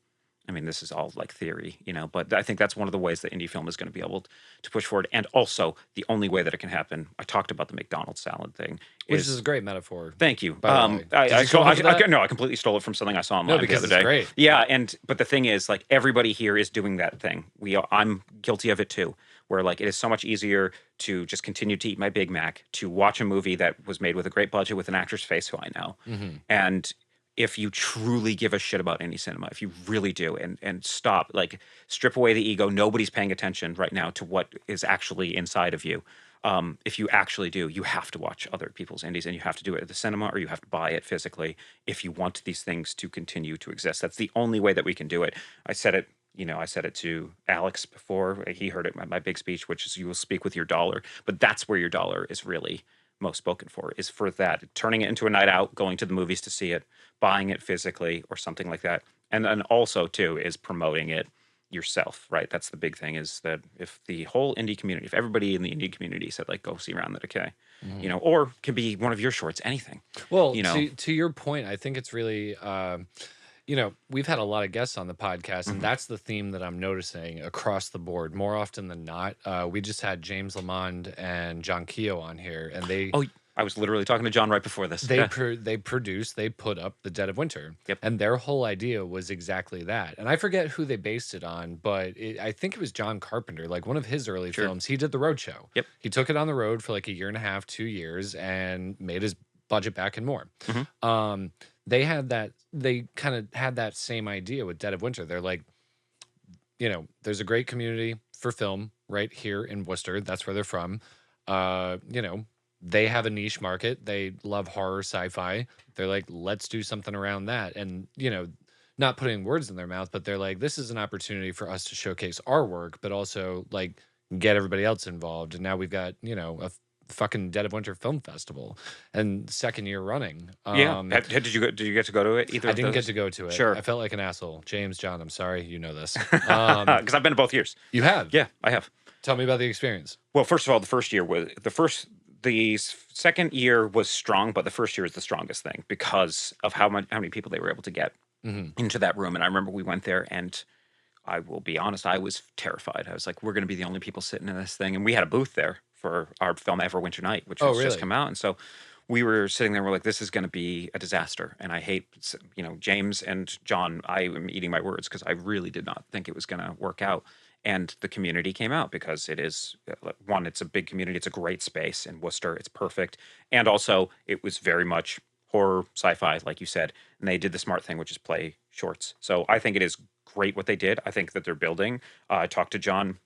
I mean, this is all like theory, but I think that's one of the ways that indie film is going to be able to push forward. And also, the only way that it can happen, I talked about the McDonald's salad thing. Which is a great metaphor. Thank you. I completely stole it from somebody I saw online the other day. It's great. Yeah, but the thing is, like, everybody here is doing that thing. I'm guilty of it too, where like it is so much easier to just continue to eat my Big Mac, to watch a movie that was made with a great budget with an actor's face who I know, and if you truly give a shit about indie cinema, if you really do, and stop, like, strip away the ego. Nobody's paying attention right now to what is actually inside of you. If you actually do, you have to watch other people's indies, and you have to do it at the cinema, or you have to buy it physically if you want these things to continue to exist. That's the only way that we can do it. I said it to Alex before. He heard it at my big speech, which is, you will speak with your dollar. But that's where your dollar is really most spoken for, is for that, turning it into a night out, going to the movies to see it, buying it physically or something like that. And then also too is promoting it yourself, right? That's the big thing, is that if the whole indie community, if everybody in the indie community said like, go see Around the Decay, or can be one of your shorts, anything. Well, to your point, I think it's really, we've had a lot of guests on the podcast, and that's the theme that I'm noticing across the board more often than not. We just had James Lamond and John Keogh on here, and they... Oh, I was literally talking to John right before this. They put up The Dead of Winter. Yep. And their whole idea was exactly that. And I forget who they based it on, but I think it was John Carpenter, like one of his early films. He did The Road Show. Yep. He took it on the road for like 1.5 years, 2 years, and made his budget back and more. They kind of had that same idea with Dead of Winter. They're like, there's a great community for film right here in Worcester. That's where they're from. They have a niche market. They love horror, sci-fi. They're like, let's do something around that. And, not putting words in their mouth, but they're like, this is an opportunity for us to showcase our work, but also like get everybody else involved. And now we've got, a fucking Dead of Winter Film Festival, and 2nd year running. Did you get to go to it either? I didn't get to go to it. Sure. I felt like an asshole. James, John, I'm sorry. You know this. Because I've been to both years. You have? Yeah, I have. Tell me about the experience. Well, first of all, the second year was strong, but the first year is the strongest thing because of how many people they were able to get into that room. And I remember we went there, and I will be honest, I was terrified. I was like, we're going to be the only people sitting in this thing. And we had a booth there for our film Everwinter Night, which Oh, has just really? come out. And so we were sitting there, we're like, this is going to be a disaster. And I hate, James and John, I am eating my words because I really did not think it was going to work out. And the community came out because it is, one, it's a big community. It's a great space in Worcester. It's perfect. And also, it was very much horror, sci-fi, like you said. And they did the smart thing, which is play shorts. So I think it is great what they did. I think that they're building. I talked to John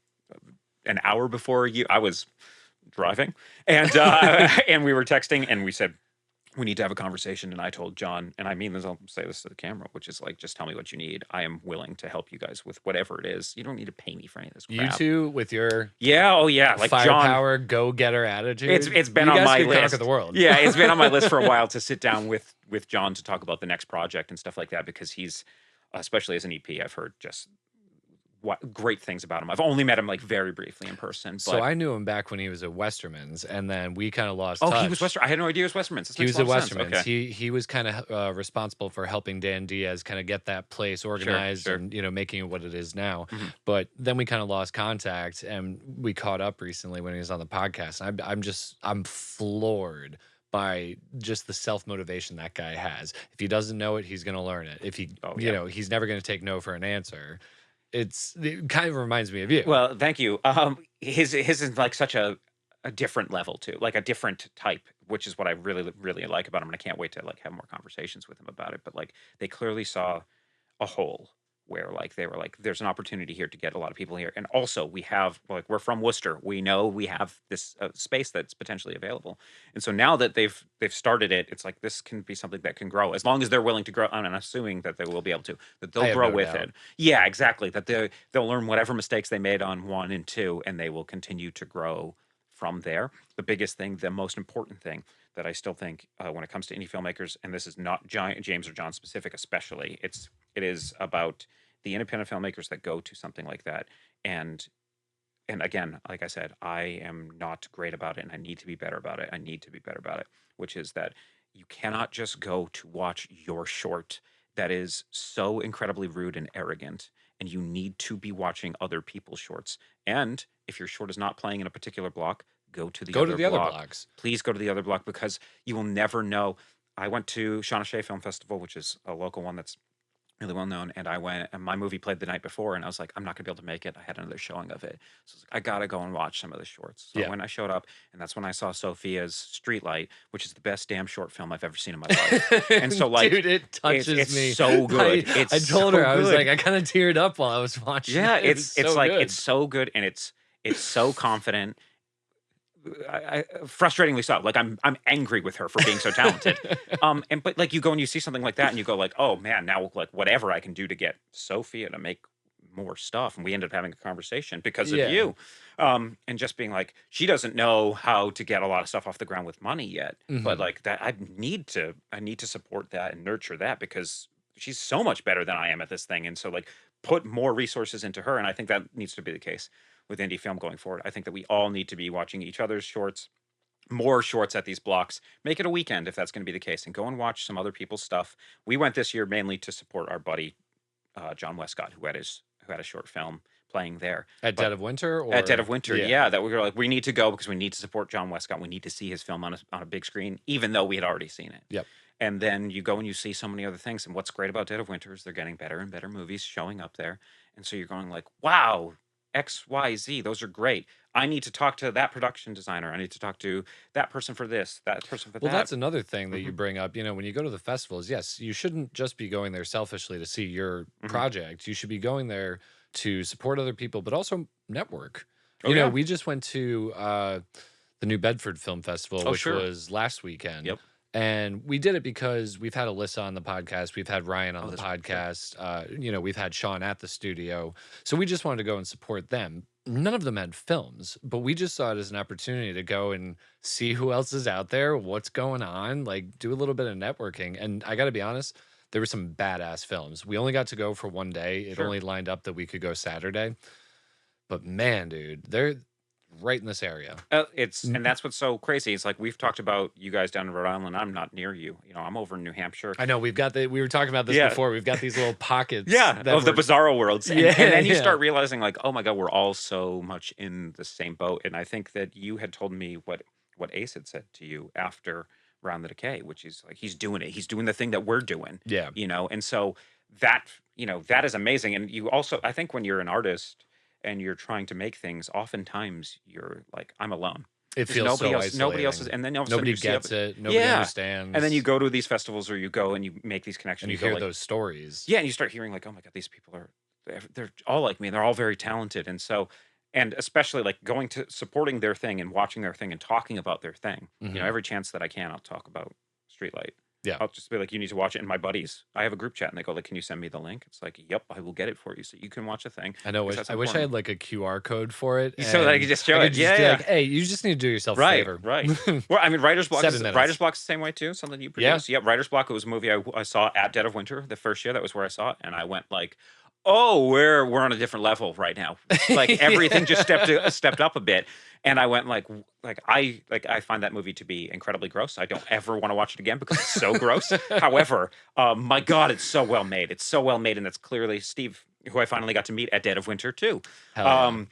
an hour before I was driving, and and we were texting, and we said we need to have a conversation. And I told John, and I mean this, I'll say this to the camera, which is like, just tell me what you need. I am willing to help you guys with whatever it is. You don't need to pay me for any of this You crap. two with your Yeah, oh yeah, like John. firepower, go-getter attitude. It's been you on guys my could list. conquer the world. Yeah, it's been on my list for a while to sit down with John to talk about the next project and stuff like that, because he's, especially as an EP, I've heard just what great things about him. I've only met him like very briefly in person. But So I knew him back when he was at Westerman's, and then we kind of lost oh, touch. he was Western. I had no idea he was Westerman's. This He makes was a at lot of sense. Westerman's. Okay. He was kind of responsible for helping Dan Diaz kind of get that place organized sure. and making it what it is now. Mhm. But then we kind of lost contact, and we caught up recently when he was on the podcast. And I'm floored by just the self-motivation that guy has. If he doesn't know it, he's going to learn it. If he, he's never going to take no for an answer. It kind of reminds me of you. Well, thank you. His is like such a different level too, like a different type, which is what I really really like about him, and I can't wait to like have more conversations with him about it. But like they clearly saw a hole where like they were like, there's an opportunity here to get a lot of people here, and also we have like, we're from Worcester, we know we have this space that's potentially available, and so now that they've started it, it's like this can be something that can grow as long as they're willing to grow. And I'm assuming that they will be able to, that I they'll have grow no with doubt. it. Yeah, exactly. That they'll learn whatever mistakes they made on 1 and 2, and they will continue to grow from there. The biggest thing, the most important thing that I still think when it comes to indie filmmakers, and this is not James or John specific especially, it is about the independent filmmakers that go to something like that. And again, like I said, I am not great about it, and I need to be better about it. I need to be better about it, which is that you cannot just go to watch your short that is so incredibly rude and arrogant, and you need to be watching other people's shorts. And if your short is not playing in a particular block, go to the Go other to the other block. blocks. Please go to the other block, because you will never know. I went to Shawn Film Festival, which is a local one that's really well known, and I went, and my movie played the night before, and I was like, I'm not gonna be able to make it. I had another showing of it, so I was like, I gotta go and watch some of the shorts. So Yeah. when I showed up, and that's when I saw Sophia's Streetlight, which is the best damn short film I've ever seen in my life. And so like, dude, it touches it's me so good. I told her, so I was good. like, I kind of teared up while I was watching. Yeah, it. it's so like good. it's so good, and it's so confident. Frustratingly so. Like I'm angry with her for being so talented. But like you go and you see something like that, and you go like, oh man, now like whatever I can do to get Sophia to make more stuff. And we ended up having a conversation because of Yeah. you, and just being like, she doesn't know how to get a lot of stuff off the ground with money yet, but Mhm. like that I need to support that and nurture that, because she's so much better than I am at this thing. And so like put more resources into her, and I think that needs to be the case with indie film going forward. I think that we all need to be watching each other's shorts, more shorts at these blocks. Make it a weekend if that's going to be the case, and go and watch some other people's stuff. We went this year mainly to support our buddy John Westcott, who had a short film playing there At Dead of Winter, or at Dead of Winter. Yeah, that we were like, we need to go because we need to support John Westcott. We need to see his film on a big screen, even though we had already seen it. Yep. And then you go and you see so many other things. And what's great about Dead of Winter is they're getting better and better movies showing up there. And so you're going like, wow, X, Y, Z, those are great. I need to talk to that production designer. I need to talk to that person for this, that person for Well, that. that's another thing that you Mhm. bring up. When you go to the festivals, yes, you shouldn't just be going there selfishly to see your Mhm. project. You should be going there to support other people, but also network. Oh, yeah. We just went to the New Bedford Film Festival, Oh, which sure. was last weekend. Yep. And we did it because we've had Alyssa on the podcast, we've had Ryan on Oh, the that's right, yeah. podcast, we've had Shawn at the studio. So we just wanted to go and support them. None of them had films, but we just saw it as an opportunity to go and see who else is out there, what's going on, like do a little bit of networking. And I got to be honest, there were some badass films. We only got to go for one day. It Sure. only lined up that we could go Saturday. But man, dude, they're right in this area. And that's what's so crazy. It's like we've talked about you guys down in Rhode Island. I'm not near you. I'm over in New Hampshire. I know we were talking about this Yeah. before. We've got these little pockets Yeah, that of the were, bizarro worlds. And, Yeah, and then you yeah. start realizing, like, oh my God, we're all so much in the same boat. And I think that you had told me what Ace had said to you after Round the Decay, which is like, he's doing it. He's doing the thing that we're doing. Yeah. And so that, that is amazing. And you also, I think when you're an artist and you're trying to make things, oftentimes you're like, I'm alone. It There's feels nobody so else. Nobody else is, isolating. and then all of a sudden Nobody you see gets it. Nobody Yeah. understands. And then you go to these festivals or you go and you make these connections. and you go hear like, those stories. yeah, and you start hearing like, oh my God, these people are, they're all like me. They're all very talented. And so, and especially like going to supporting their thing and watching their thing and talking about their thing. Mhm. Every chance that I can, I'll talk about Streetlight. Yeah. I'll just be like, you need to watch it. And my buddies, I have a group chat and they go like, can you send me the link? It's like, yep, I will get it for you. So you can watch the thing. I know. I wish I had like a QR code for it. So that I could just show it. Be Yeah. like, hey, you just need to do yourself a Right, favor. right. Well, I mean, Writer's Block. 7 minutes. Writer's Block's the same way too. Something you Yeah. produced. Yep. Writer's Block. It was a movie I saw at Dead of Winter the first year. That was where I saw it, and I went like, "Oh, we're on a different level right now. Like everything just stepped up a bit." And I went like I find that movie to be incredibly gross. I don't ever want to watch it again because it's so gross. However, my God, it's so well made. It's so well made, and that's clearly Steve, who I finally got to meet at Dead of Winter too. Hell yeah.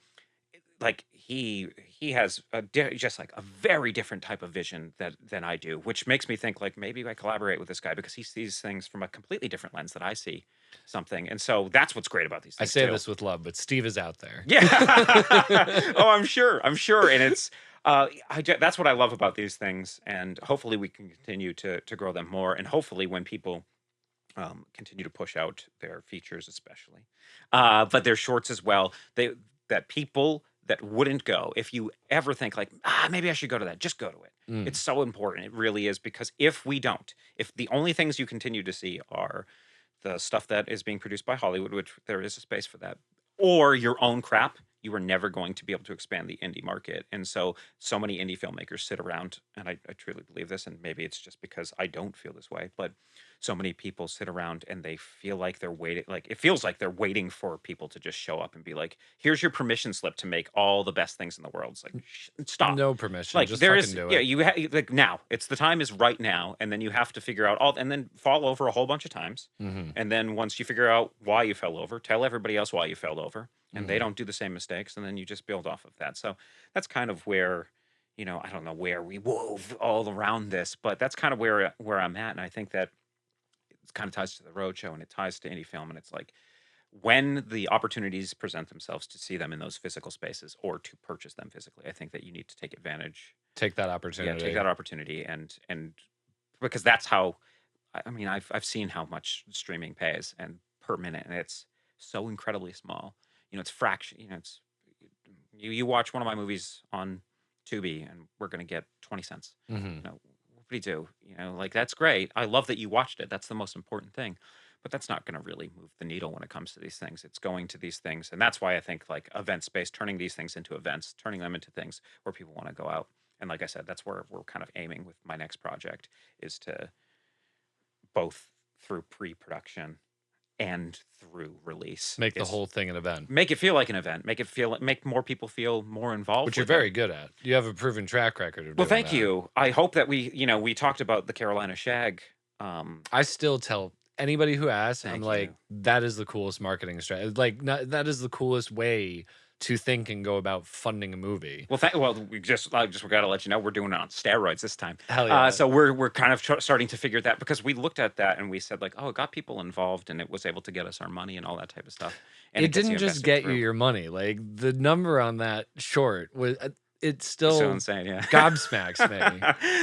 Like he has just like a very different type of vision than I do, which makes me think like maybe I collaborate with this guy because he sees things from a completely different lens that I see something. And so that's what's great about these I things. say too. this with love, but Steve is out there. Yeah. Oh, I'm sure. And it's that's what I love about these things, and hopefully we can continue to grow them more, and hopefully when people continue to push out their features, especially, but their shorts as well, that people that wouldn't go, if you ever think like, maybe I should go to that, just go to it. Mm. It's so important. It really is, because if the only things you continue to see are the stuff that is being produced by Hollywood, which there is a space for that, or your own crap, you are never going to be able to expand the indie market. And so many indie filmmakers sit around, and I truly believe this, and maybe it's just because I don't feel this way, but so many people sit around and they feel like they're waiting, like it feels like they're waiting for people to just show up and be like, here's your permission slip to make all the best things in the world. It's like, stop. No permission. Like just there fucking is, do yeah, it. you like now. It's the time is right now, and then you have to figure out and then fall over a whole bunch of times, Mhm. and then once you figure out why you fell over, tell everybody else why you fell over, and they Mhm. don't do the same mistakes, and then you just build off of that. So that's kind of where, I don't know where we wove all around this, but that's kind of where I'm at, and I think that it kind of ties to the roadshow and it ties to indie film, and it's like when the opportunities present themselves to see them in those physical spaces or to purchase them physically, I think that you need to take advantage. Take that Yeah, opportunity. take that opportunity, and because that's how. I mean, I've seen how much streaming pays and per minute, and it's so incredibly small. It's fraction. It's you watch one of my movies on Tubi, and we're gonna get 20 cents. Mhm. What do you do? Like that's great. I love that you watched it. That's the most important thing. But that's not going to really move the needle when it comes to these things. It's going to these things, and that's why I think like event space, turning these things into events, turning them into things where people want to go out. And like I said, that's where we're kind of aiming with my next project, is to both through pre-production and through release Make the whole thing an event, make it feel like an event, make more people feel more involved, which you're with it. very good at. You have a proven track record of Well, doing thank that. you. I hope that we talked about the Carolina Shag. I still tell anybody who asks, I'm Thank like, you. that is the coolest marketing strategy. Like, that is the coolest way to think and go about funding a movie. Well, we just got to let you know we're doing it on steroids this time. Hell yeah. So we're kind of starting to figure that, because we looked at that and we said like, oh, it got people involved and it was able to get us our money and all that type of stuff. And it gets didn't just invested get you through. your money. Like, the number on that short was, it's still So insane, yeah. gobsmacks me.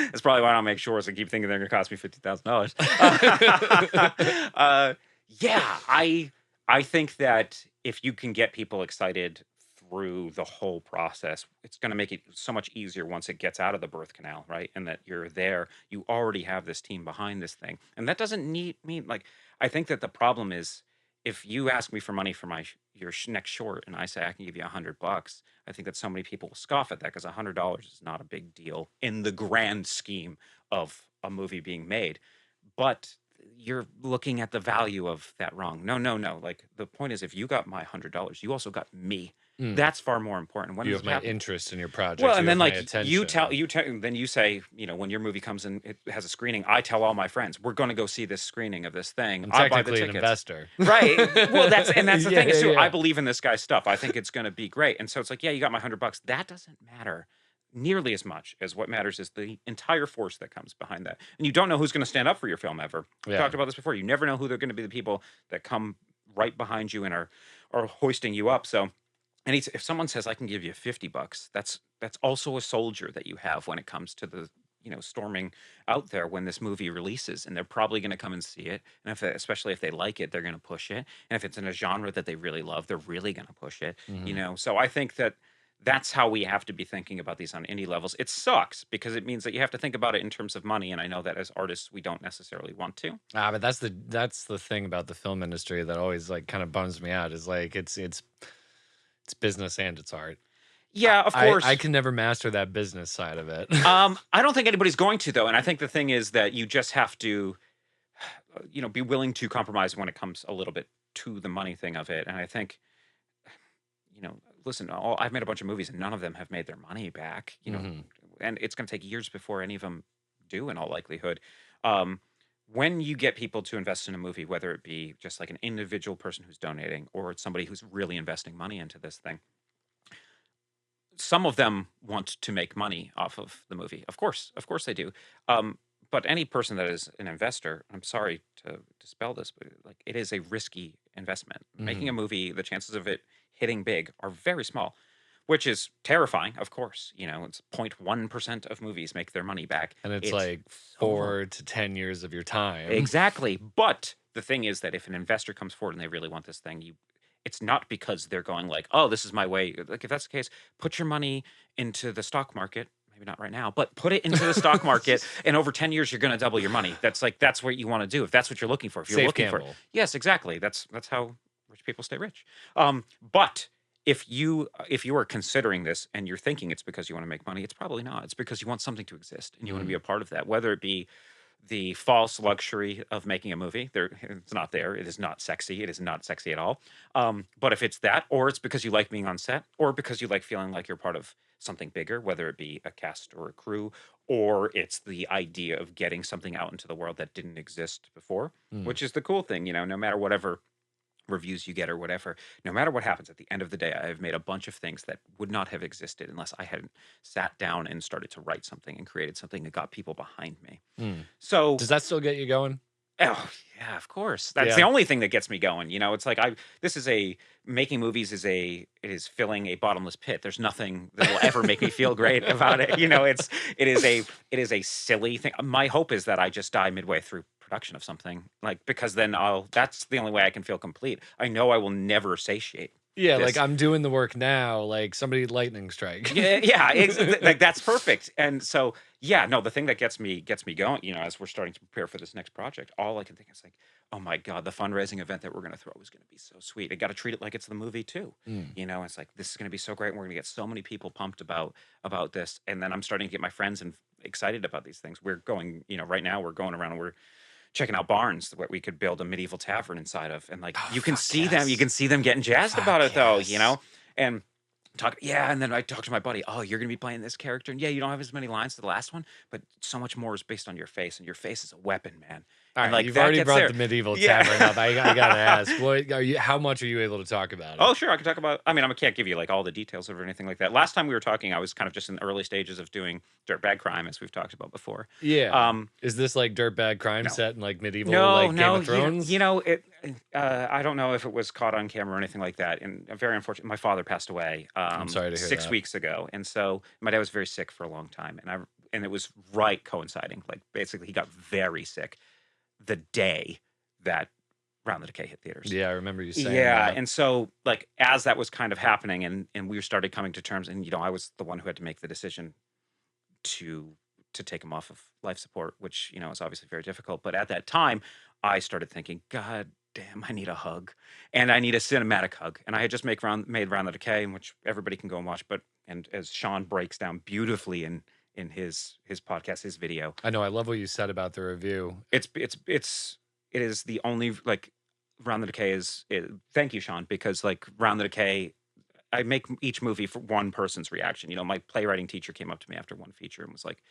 That's probably why I don't make shorts. I keep thinking they're going to cost me $50,000. Yeah, I think that if you can get people excited through the whole process, it's going to make it so much easier once it gets out of the birth canal, right? And that you're there, you already have this team behind this thing, and that doesn't mean like. I think that the problem is, if you ask me for money for your next short, and I say I can give you $100, I think that so many people will scoff at that, because $100 is not a big deal in the grand scheme of a movie being made. But you're looking at the value of that wrong. No. Like the point is, if you got my $100, you also got me. That's far more important. When You does have it my happen? interest in your project. Well, So and you then have my like attention. then you say, when your movie comes in, it has a screening. I tell all my friends, we're going to go see this screening of this thing. I'm I buy the technically an tickets. investor. Right. Well, that's the Yeah, thing is yeah, too. I yeah. believe in this guy's stuff. I think it's going to be great. And so it's like, yeah, you got my $100. That doesn't matter nearly as much as what matters is the entire force that comes behind that. And you don't know who's going to stand up for your film ever. We Yeah. talked about this before. You never know who they're going to be the people that come right behind you and are hoisting you up. So, and if someone says I can give you $50, that's also a soldier that you have when it comes to the storming out there when this movie releases, and they're probably going to come and see it. And especially if they like it, they're going to push it. And if it's in a genre that they really love, they're really going to push it. So I think that's how we have to be thinking about these on indie levels. It sucks because it means that you have to think about it in terms of money, and I know that as artists we don't necessarily want to. But that's the thing about the film industry that always like kind of bums me out is like it's business and it's art. Yeah, of course. I can never master that business side of it. I don't think anybody's going to, though. And I think the thing is that you just have to, be willing to compromise when it comes a little bit to the money thing of it. And I think, listen, I've made a bunch of movies and none of them have made their money back, and it's going to take years before any of them do in all likelihood. When you get people to invest in a movie, whether it be just like an individual person who's donating or it's somebody who's really investing money into this thing, some of them want to make money off of the movie. Of course they do. But any person that is an investor, I'm sorry to dispel this, but like it is a risky investment. Making a movie, the chances of it hitting big are very small, which is terrifying. Of course, it's 0.1% of movies make their money back, and it's like 4 to 10 years of your time. Exactly. But the thing is that if an investor comes forward and they really want this thing, it's not because they're going like, oh, this is my way. Like if that's the case, put your money into the stock market. Maybe not right now, but put it into the stock market, and over 10 years, you're going to double your monny. That's what you want to do. If that's what you're looking for, if you're Safe looking gamble. for, yes, exactly. That's how rich people stay rich. But if you are considering this and you're thinking it's because you want to make money, it's probably not. It's because you want something to exist and you want to be a part of that, whether it be the false luxury of making a movie. It's not there. It is not sexy. It is not sexy at all. But if it's that, or it's because you like being on set, or because you like feeling like you're part of something bigger, whether it be a cast or a crew, or it's the idea of getting something out into the world that didn't exist before, which is the cool thing, no matter whatever reviews you get or whatever, no matter what happens, at the end of the day, I have made a bunch of things that would not have existed unless I hadn't sat down and started to write something and created something that got people behind me. So does that still get you going? Oh yeah, of course. That's the only thing that gets me going. It's like making movies it is filling a bottomless pit. There's nothing that will ever make me feel great about it. It is a silly thing. My hope is that I just die midway through production of something, because then that's the only way I can feel complete. I know I will never satiate. Yeah, like I'm doing the work now, like somebody lightning strike. Yeah, like that's perfect. And so, the thing that gets me going, as we're starting to prepare for this next project, all I can think is like, oh my God, the fundraising event that we're going to throw is going to be so sweet. I got to treat it like it's the movie too. It's like, this is going to be so great. And we're going to get so many people pumped about this. And then I'm starting to get my friends and excited about these things. We're going, right now we're going around and we're checking out barns that we could build a medieval tavern inside of, and you can see them getting jazzed about it though, and and then I talked to my buddy, oh, you're gonna be playing this character, and you don't have as many lines to the last one, but so much more is based on your face, and your face is a weapon, man. All right, you've already brought the medieval tavern up. I gotta ask, how much are you able to talk about it? Oh, sure, I can talk about. I mean, I can't give you like all the details or anything like that. Last time we were talking, I was kind of just in the early stages of doing Dirtbag Crime, as we've talked about before. Yeah. Is this like Dirtbag Crime set in like medieval, Game of Thrones? I don't know if it was caught on camera or anything like that. And very unfortunate, my father passed away. I'm sorry to hear 6 weeks ago, and so my dad was very sick for a long time, and it was right coinciding. Like basically, he got very sick the day that Round the Decay hit theaters. Yeah, I remember you saying that. And so like as that was kind of happening and we started coming to terms, and I was the one who had to make the decision to take him off of life support, which is obviously very difficult. But at that time, I started thinking, God damn, I need a hug, and I need a cinematic hug. And I had just made Round the Decay, in which everybody can go and watch. And as Shawn breaks down beautifully in his podcast, his video. I know. I love what you said about the review. It is the only, like, Round the Decay thank you, Shawn, because like Round the Decay, I make each movie for one person's reaction. You know, my playwriting teacher came up to me after one feature and was like,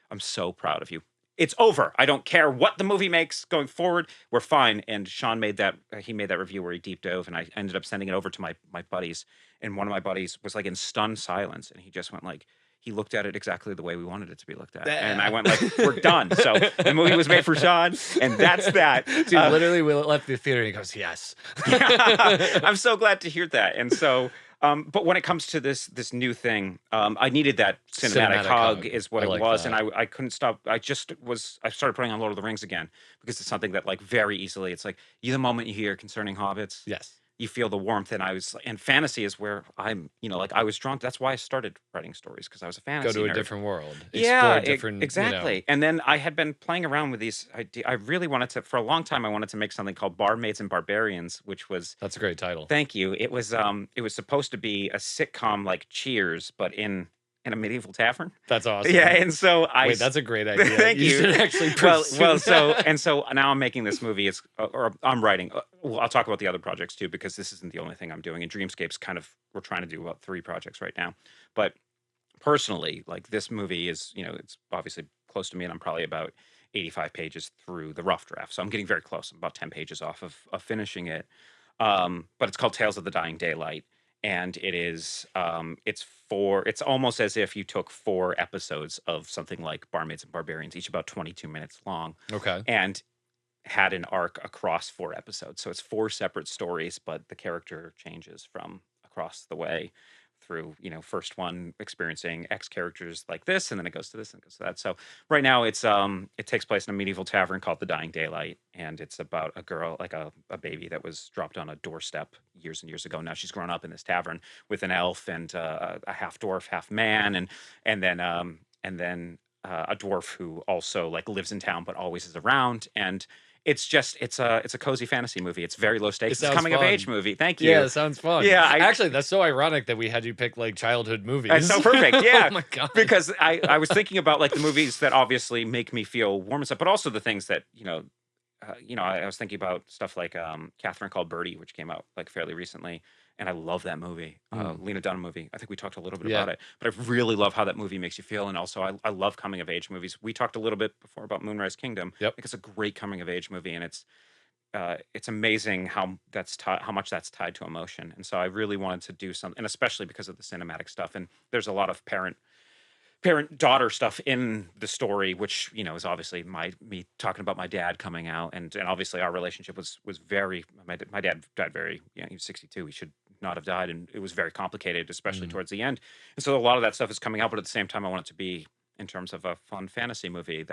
"I'm so proud of you. It's over. I don't care what the movie makes going forward. We're fine." And Shawn made that he made that review where he deep dove, and I ended up sending it over to my buddies. And one of my buddies was like in stunned silence, and he just went like, he looked at it exactly the way we wanted it to be looked at. And I went like, "We're done." So the movie was made for Shawn, and that's that. Dude, literally, we left the theater and he goes, "Yes." I'm so glad to hear that. And so, but when it comes to this new thing, I needed that cinematic hug, is what I it like was, that. and I couldn't stop. I started putting on Lord of the Rings again because it's something that like very easily, it's like the moment you hear concerning hobbits, Yes. you feel the warmth. And fantasy is where I'm, like I was drawn. That's why I started writing stories, because I was a fantasy Go to a nerd. different world. Yeah, Explore different, exactly. And then I had been playing around with these. I really wanted to, for a long time, I wanted to make something called Barmaids and Barbarians, which was, That's a great title. thank you. It was supposed to be a sitcom like Cheers, but in a medieval tavern. That's awesome. Yeah, and so Wait, that's a great idea. Thank you. should actually well, pursue so now I'm making this movie. Or I'm writing. Well, I'll talk about the other projects too, because this isn't the only thing I'm doing. And Dreamscape's we're trying to do about 3 projects right now. But personally, like, this movie is, it's obviously close to me, and I'm probably about 85 pages through the rough draft. So I'm getting very close. I'm about 10 pages off of finishing it. But it's called Tales of the Dying Daylight. And it is, it's almost as if you took 4 episodes of something like Barmaids and Barbarians, each about 22 minutes long, Okay. and had an arc across 4 episodes. So it's 4 separate stories, but the character changes from across the way through, first one experiencing X characters like this, and then it goes to this and it goes to that. So right now it takes place in a medieval tavern called the Dying Daylight, and it's about a girl, like a baby that was dropped on a doorstep years and years ago. Now she's grown up in this tavern with an elf and a half dwarf, half man, and then a dwarf who also like lives in town but always is around. And it's a cozy fantasy movie. It's very low stakes. It's a coming of age movie. Thank you. Yeah, it sounds fun. Yeah, actually, that's so ironic that we had you pick like childhood movies. That's so perfect. Yeah. Oh my god. Because I was thinking about like the movies that obviously make me feel warm and stuff, but also the things that I was thinking about stuff like Catherine Called Birdie, which came out like fairly recently, and I love that movie. Lena Dunham movie. I think we talked a little bit about it, but I really love how that movie makes you feel, and also I love coming of age movies. We talked a little bit before about Moonrise Kingdom. Yep. I think it's a great coming of age movie, and it's amazing how much that's tied to emotion. And so I really wanted to do something, and especially because of the cinematic stuff. And there's a lot of parent-daughter stuff in the story, which is obviously me talking about my dad coming out, and obviously our relationship was very. My dad died very. He was 62. He should not have died, and it was very complicated, especially towards the end. And so a lot of that stuff is coming out, but at the same time, I want it to be in terms of a fun fantasy movie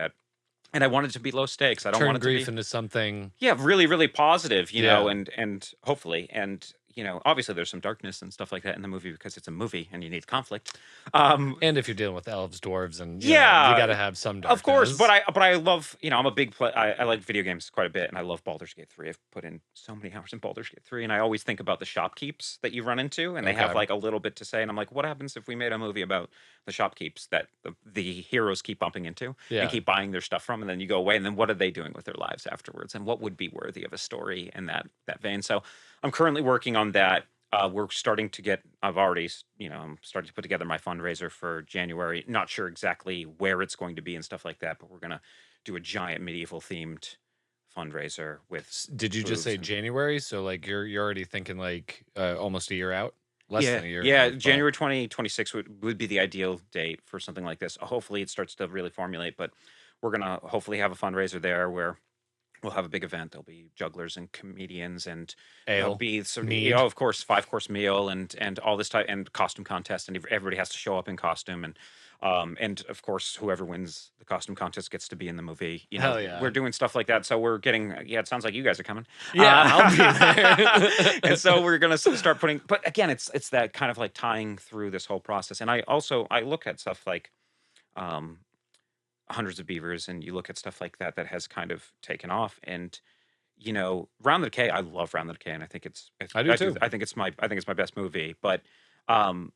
and I want it to be low stakes. I don't want it to grief be into something. Yeah, really, really positive, and hopefully, and obviously there's some darkness and stuff like that in the movie because it's a movie and you need conflict. And if you're dealing with elves, dwarves, and you got to have some darkness. Of course, but I love, I'm a big I like video games quite a bit, and I love Baldur's Gate 3. I've put in so many hours in Baldur's Gate 3, and I always think about the shopkeeps that you run into, and they have like a little bit to say, and I'm like, what happens if we made a movie about the shopkeeps that the heroes keep bumping into and keep buying their stuff from, and then you go away, and then what are they doing with their lives afterwards, and what would be worthy of a story in that vein? So I'm currently working on that. We're starting to get, I'm starting to put together my fundraiser for January. Not sure exactly where it's going to be and stuff like that, but we're going to do a giant medieval themed fundraiser with. Did you just say January? So like you're already thinking like almost a year out? Less than a year. Yeah, January 2026 would be the ideal date for something like this. Hopefully it starts to really formulate, but we're going to hopefully have a fundraiser there where we'll have a big event. There'll be jugglers and comedians, and there'll be some, of course, 5-course meal and all this type, and costume contest, and everybody has to show up in costume, and of course, whoever wins the costume contest gets to be in the movie. Hell yeah. We're doing stuff like that, so we're getting. It sounds like you guys are coming. Yeah, I'll be there. And so we're gonna start putting. But again, it's that kind of like tying through this whole process, and I look at stuff like. Hundreds of Beavers, and you look at stuff like that has kind of taken off, and Round the Decay, I love Round the Decay, and I think I do too. I think it's my best movie, but Round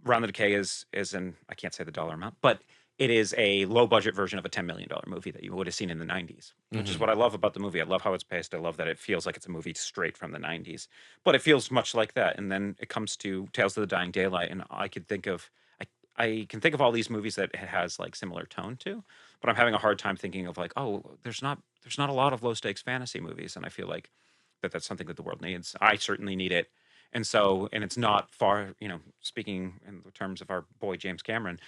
the Decay is I can't say the dollar amount, but it is a low budget version of a $10 million movie that you would have seen in the 90s, which is what I love about the movie. I love how it's paced. I love that it feels like it's a movie straight from the 90s, but it feels much like that. And then it comes to Tales of the Dying Daylight, and I can think of all these movies that it has like similar tone to, but I'm having a hard time thinking of like, oh, there's not a lot of low stakes fantasy movies, and I feel like that's something that the world needs. I certainly need it. And so, and it's not far, speaking in the terms of our boy James Cameron,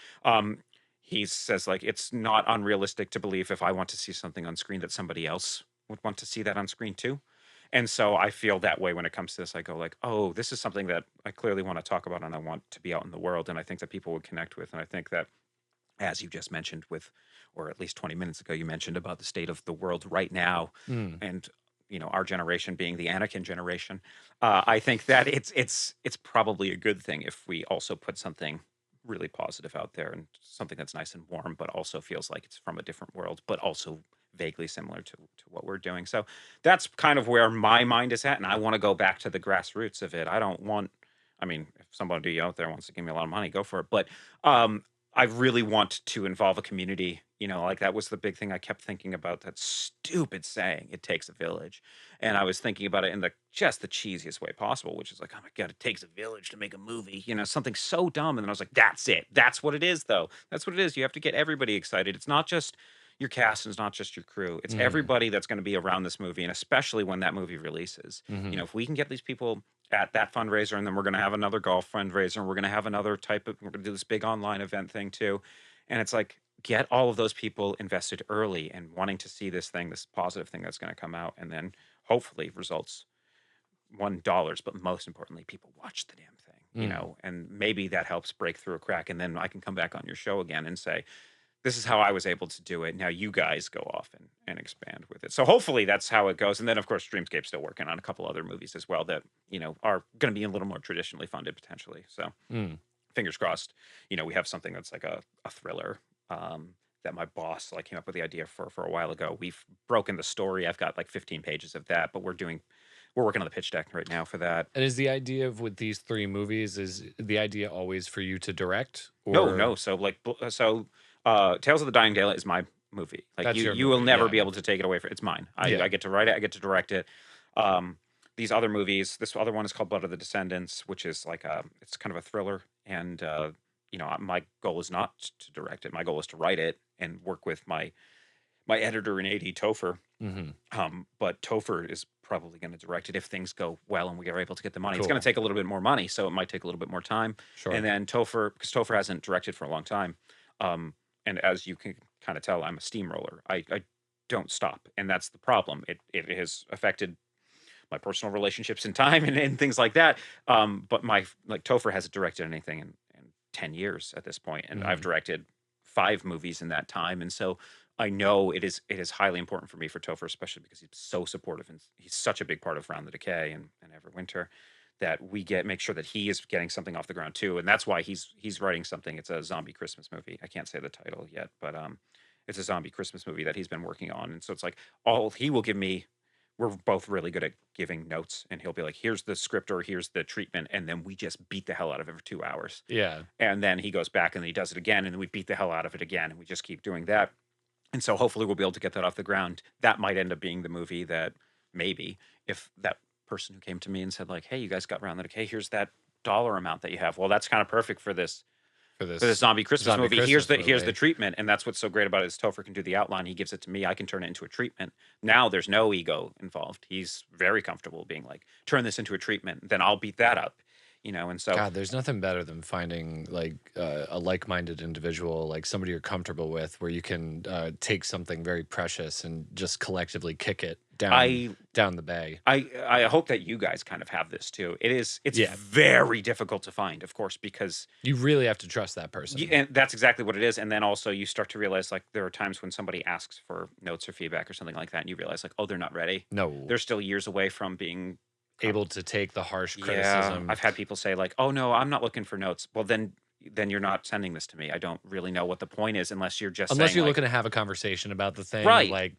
he says like it's not unrealistic to believe if I want to see something on screen that somebody else would want to see that on screen too. And so I feel that way when it comes to this. I go like, oh, this is something that I clearly want to talk about and I want to be out in the world, and I think that people would connect with. And I think that, as you just mentioned with, or at least 20 minutes ago, you mentioned about the state of the world right now, and our generation being the Anakin generation. I think that it's probably a good thing if we also put something really positive out there, and something that's nice and warm, but also feels like it's from a different world, but also vaguely similar to what we're doing. So that's kind of where my mind is at, and I want to go back to the grassroots of it. I mean, if somebody out there wants to give me a lot of money, go for it. But I really want to involve a community. Like that was the big thing I kept thinking about, that stupid saying, "It takes a village," and I was thinking about it in just the cheesiest way possible, which is like, oh my god, it takes a village to make a movie. Something so dumb, and then I was like, that's it. That's what it is, though. That's what it is. You have to get everybody excited. It's not just your cast, and it's not just your crew. It's everybody that's going to be around this movie, and especially when that movie releases. If we can get these people at that fundraiser, and then we're going to have another golf fundraiser, and we're going to have another we're going to do this big online event thing too. And it's like, get all of those people invested early and wanting to see this positive thing that's going to come out, and then hopefully results $1, but most importantly, people watch the damn thing, and maybe that helps break through a crack. And then I can come back on your show again and say, this is how I was able to do it. Now you guys go off and expand with it. So hopefully that's how it goes. And then of course, Dreamscape's still working on a couple other movies as well that, are going to be a little more traditionally funded potentially. So fingers crossed, we have something that's like a thriller, that my boss came up with the idea for a while ago. We've broken the story. I've got like 15 pages of that, but we're working on the pitch deck right now for that. And is the idea with these 3 movies, is the idea always for you to direct? No. So Tales of the Dying Daylight is my movie. Like That's your you will movie, never yeah. be able to take it away from. It's mine. I Yeah. get to write it. I get to direct it. These other movies. This other one is called Blood of the Descendants, which is it's kind of a thriller. And my goal is not to direct it. My goal is to write it and work with my editor and AD Topher. But Topher is probably going to direct it if things go well and we are able to get the money. It's going Cool. to take a little bit more money, so it might take a little bit more time. Sure. And then Topher, because Topher hasn't directed for a long time, and as you can kind of tell, I'm a steamroller. I don't stop, and that's the problem. It has affected my personal relationships in time and things like that. But Topher hasn't directed anything in 10 years at this point, and I've directed 5 movies in that time, and so I know it is highly important for me for Topher, especially because he's so supportive and he's such a big part of Round the Decay and Everwinter, that we make sure that he is getting something off the ground too. And that's why he's writing something. It's a zombie Christmas movie. I can't say the title yet, but it's a zombie Christmas movie that he's been working on. And so it's like all he will give me, we're both really good at giving notes, and he'll be like, here's the script or here's the treatment, and then we just beat the hell out of it for 2 hours. Yeah. And then he goes back and he does it again, and then we beat the hell out of it again, and we just keep doing that. And so hopefully we'll be able to get that off the ground. That might end up being the movie that maybe, if that person who came to me and said like, hey, you guys got Round the Decay, here's that dollar amount that you have. Well, that's kind of perfect for this zombie Christmas movie. Here's the treatment. And that's what's so great about it is Topher can do the outline. He gives it to me. I can turn it into a treatment. Now there's no ego involved. He's very comfortable being like, turn this into a treatment. Then I'll beat that up. And so God, there's nothing better than finding a like-minded individual, like somebody you're comfortable with, where you can take something very precious and just collectively kick it down the bay. I hope that you guys kind of have this too. It's very difficult to find, of course, because you really have to trust that person. And that's exactly what it is. And then also you start to realize like there are times when somebody asks for notes or feedback or something like that, and you realize like, oh, they're not ready. No, they're still years away from being able to take the harsh criticism. I've had people say like, oh no, I'm not looking for notes. Well, then you're not sending this to me. I don't really know what the point is unless you're just you're like, looking to have a conversation about the thing, right? Like,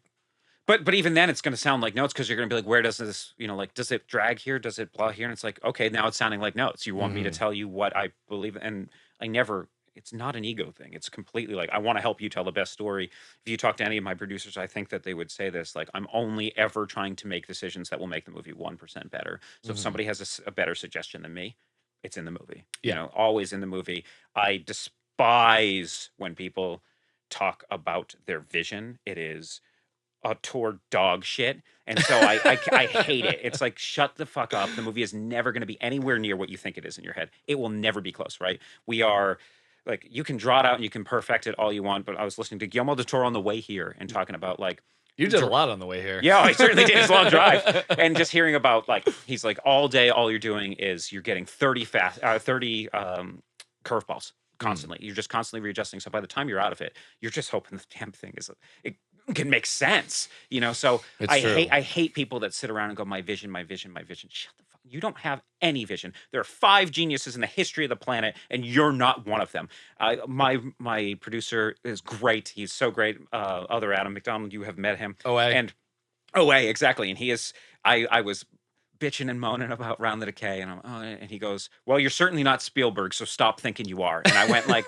but even then, it's going to sound like notes because you're going to be like, where does this, does it drag here? Does it blah here? And it's like, okay, now it's sounding like notes. You want me to tell you what I believe, and I never it's not an ego thing. It's completely like, I want to help you tell the best story. If you talk to any of my producers, I think that they would say this, like, I'm only ever trying to make decisions that will make the movie 1% better. So if somebody has a better suggestion than me, it's in the movie. You Yeah. know, always in the movie. I despise when people talk about their vision. It is toward dog shit. And so I hate it. It's like, shut the fuck up. The movie is never going to be anywhere near what you think it is in your head. It will never be close, right? We are like, you can draw it out and you can perfect it all you want. But I was listening to Guillermo del Toro on the way here and talking about like, You did a lot on the way here. yeah, I certainly did. It's a long drive. And just hearing about like, he's like, all day, all you're doing is you're getting 30 curveballs constantly. You're just constantly readjusting. So by the time you're out of it, you're just hoping the damn thing it can make sense, you know? So I hate people that sit around and go, my vision, my vision, my vision. Shut the fuck. You don't have any vision. There are 5 geniuses in the history of the planet, and you're not one of them. My producer is great. He's so great. Other Adam McDonald, you have met him. OA. And OA, exactly. And he is, I was bitching and moaning about Round the Decay, and and he goes, well, you're certainly not Spielberg, so stop thinking you are. And I went like,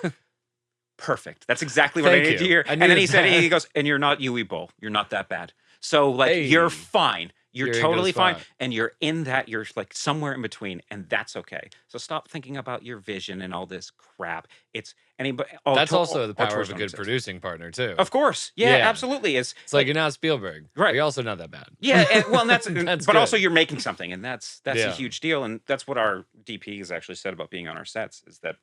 perfect. That's exactly what I needed to hear. And then he said, he goes, and you're not Yui Bowl. You're not that bad. So like, you're fine. You're totally fine. And you're in that, you're like somewhere in between, and that's okay. So stop thinking about your vision and all this crap. It's anybody. That's also the power of a good producing partner too. Of course. Yeah, absolutely. It's like, you're not Spielberg. Right. You're also not that bad. Yeah. And that's, That's but good. also you're making something, and that's a huge deal. And that's what our DP has actually said about being on our sets, is that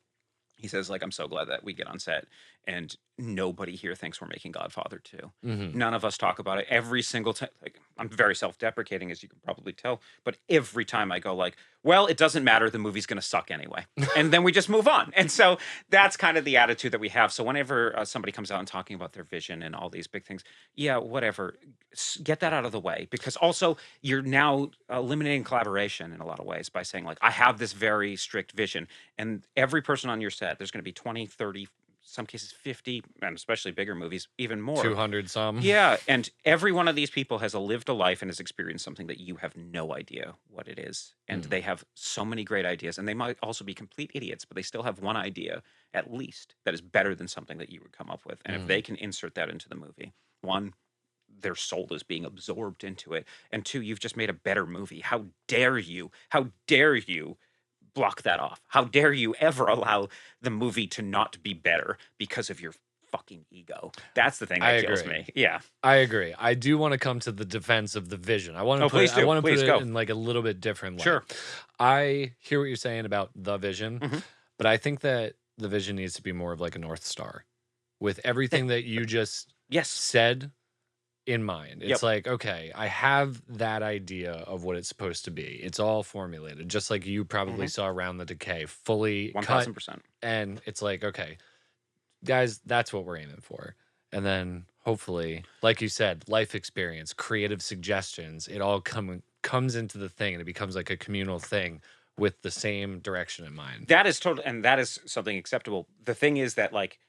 he says, like, I'm so glad that we get on set and nobody here thinks we're making Godfather 2. None of us talk about it. Every single time, like, I'm very self-deprecating, as you can probably tell, but every time I go like, well, it doesn't matter, the movie's going to suck anyway. And then we just move on. And so that's kind of the attitude that we have. So whenever somebody comes out and talking about their vision and all these big things, yeah, whatever, get that out of the way. Because also you're now eliminating collaboration in a lot of ways by saying like, I have this very strict vision, and every person on your set, there's going to be 20, 30, some cases 50, and especially bigger movies, even more. 200 some. Yeah, and every one of these people has lived a life and has experienced something that you have no idea what it is. And they have so many great ideas, and they might also be complete idiots, but they still have one idea, at least, that is better than something that you would come up with. And if they can insert that into the movie, one, their soul is being absorbed into it, and 2, you've just made a better movie. How dare you block that off? How dare you ever allow the movie to not be better because of your fucking ego? That's the thing that kills me. Yeah, I agree. I do want to come to the defense of the vision. I want to put it in like a little bit different light. Sure. I hear what you're saying about the vision, but I think that the vision needs to be more of like a North Star, with everything that you just said in mind. It's like, okay, I have that idea of what it's supposed to be. It's all formulated, just like you probably saw Around the Decay, fully 1000%. And it's like, okay, guys, that's what we're aiming for. And then hopefully, like you said, life experience, creative suggestions, it all comes into the thing, and it becomes like a communal thing with the same direction in mind. That is total, and that is something acceptable. The thing is that, like,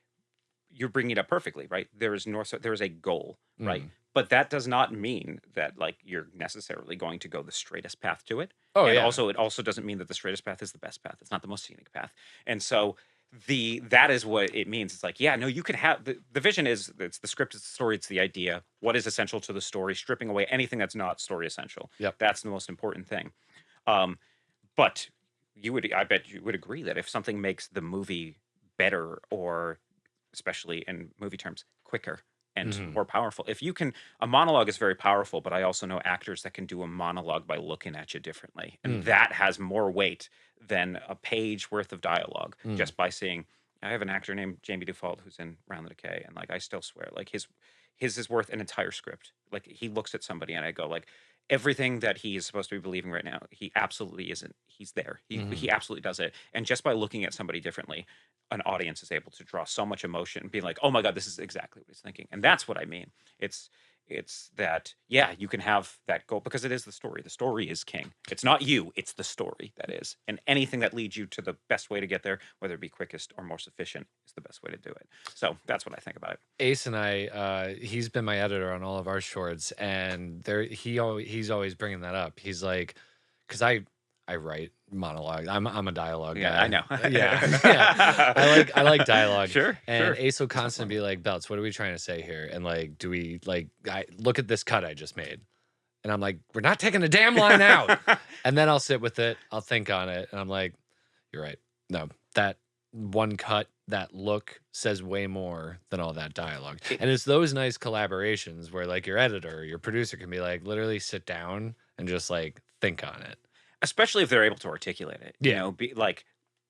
you're bringing it up perfectly, right? There is a goal, right? But that does not mean that like you're necessarily going to go the straightest path to it. Also, it also doesn't mean that the straightest path is the best path. It's not the most scenic path. And so that is what it means. It's like, yeah, no, you can have the vision is, it's the script, it's the story, it's the idea. What is essential to the story? Stripping away anything that's not story essential. That's the most important thing. But I bet you would agree that if something makes the movie better, or especially in movie terms, quicker and more powerful. If you can, a monologue is very powerful, but I also know actors that can do a monologue by looking at you differently. And that has more weight than a page worth of dialogue, just by seeing. I have an actor named Jamie Dufault who's in Round the Decay, and like, I still swear, like his is worth an entire script. Like, he looks at somebody and I go like, everything that he is supposed to be believing right now, he absolutely isn't. He's there. He absolutely does it. And just by looking at somebody differently, an audience is able to draw so much emotion and be like, oh my God, this is exactly what he's thinking. And that's what I mean. It's that, yeah, you can have that goal because it is the story. The story is king. It's not you, it's the story that is. And anything that leads you to the best way to get there, whether it be quickest or most efficient, is the best way to do it. So that's what I think about it. Ace and I, he's been my editor on all of our shorts, and he's always bringing that up. He's like, because I write monologue. I'm a dialogue Yeah, guy. I know. Yeah. I like dialogue. Sure, And sure. Ace will constantly be like, Belts, what are we trying to say here? And like, do we like look at this cut I just made? And I'm like, we're not taking a damn line out. And then I'll sit with it, I'll think on it, and I'm like, you're right. No, that one cut, that look says way more than all that dialogue. And it's those nice collaborations where like your editor, your producer can be like, literally sit down and just like think on it. Especially if they're able to articulate it. You Yeah. know, be like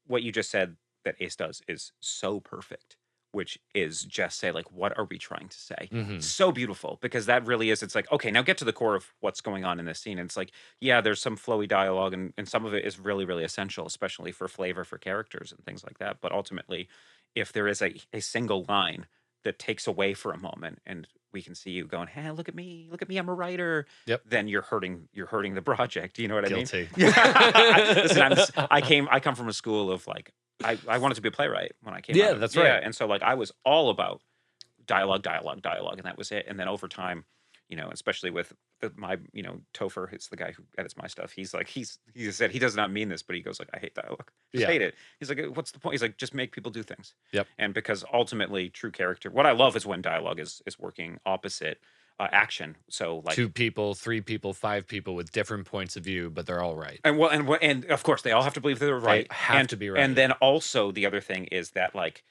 what you just said that Ace does is so perfect, which is just say like, what are we trying to say? Mhm. So beautiful, because that really is, it's like, okay, now get to the core of what's going on in this scene. And it's like, yeah, there's some flowy dialogue and some of it is really, really essential, especially for flavor for characters and things like that. But ultimately, if there is a single line that takes away for a moment and we can see you going, hey, look at me, I'm a writer. Yep. Then you're hurting the project. You know what I mean? Guilty. Listen, I come from a school of like, I wanted to be a playwright when I came Yeah, out. that's right. And so like I was all about dialogue, and that was it. And then over time, you know, especially with my, you know, Topher, it's the guy who edits my stuff. He's like, he said he does not mean this, but he goes like, I hate dialogue. Just Yeah. hate it. He's like, what's the point? He's like, just make people do things. Yep. And because ultimately true character, what I love is when dialogue is working opposite action. So like 2 people, 3 people, 5 people with different points of view, but they're all right. and of course they all have to believe they're right. have to be right. And then also the other thing is that like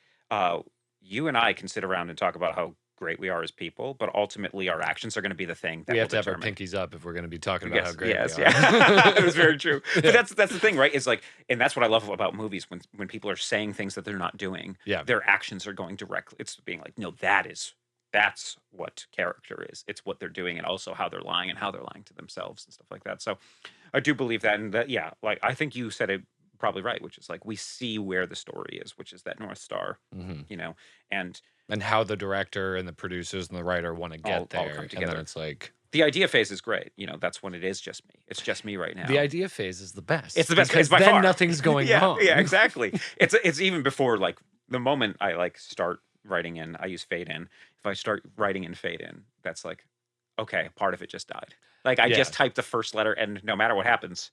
you and I can sit around and talk about how great we are as people, but ultimately our actions are going to be the thing that We have will to have our determine. pinkies up if we're going to be talking about how great Yes, we are. yeah. It was very true. But that's the thing, right? Is like, and that's what I love about movies when people are saying things that they're not doing. Yeah. Their actions are going directly. It's being like, no, that's what character is. It's what they're doing, and also how they're lying and how they're lying to themselves and stuff like that. So I do believe that, and that, yeah, like I think you said it probably right, which is like we see where the story is, which is that North Star, you know, and how the director and the producers and the writer want to get all there. come And together. then it's like the idea phase is great. You know, that's when it is just me. It's just me right now. the idea phase is the best. It's the best because phase by then far. nothing's going yeah, wrong. Yeah, exactly. It's even before like the moment I like start writing in, I use fade in. If I start writing in fade in, that's like, okay, part of it just died. Like I just typed the first letter, and no matter what happens,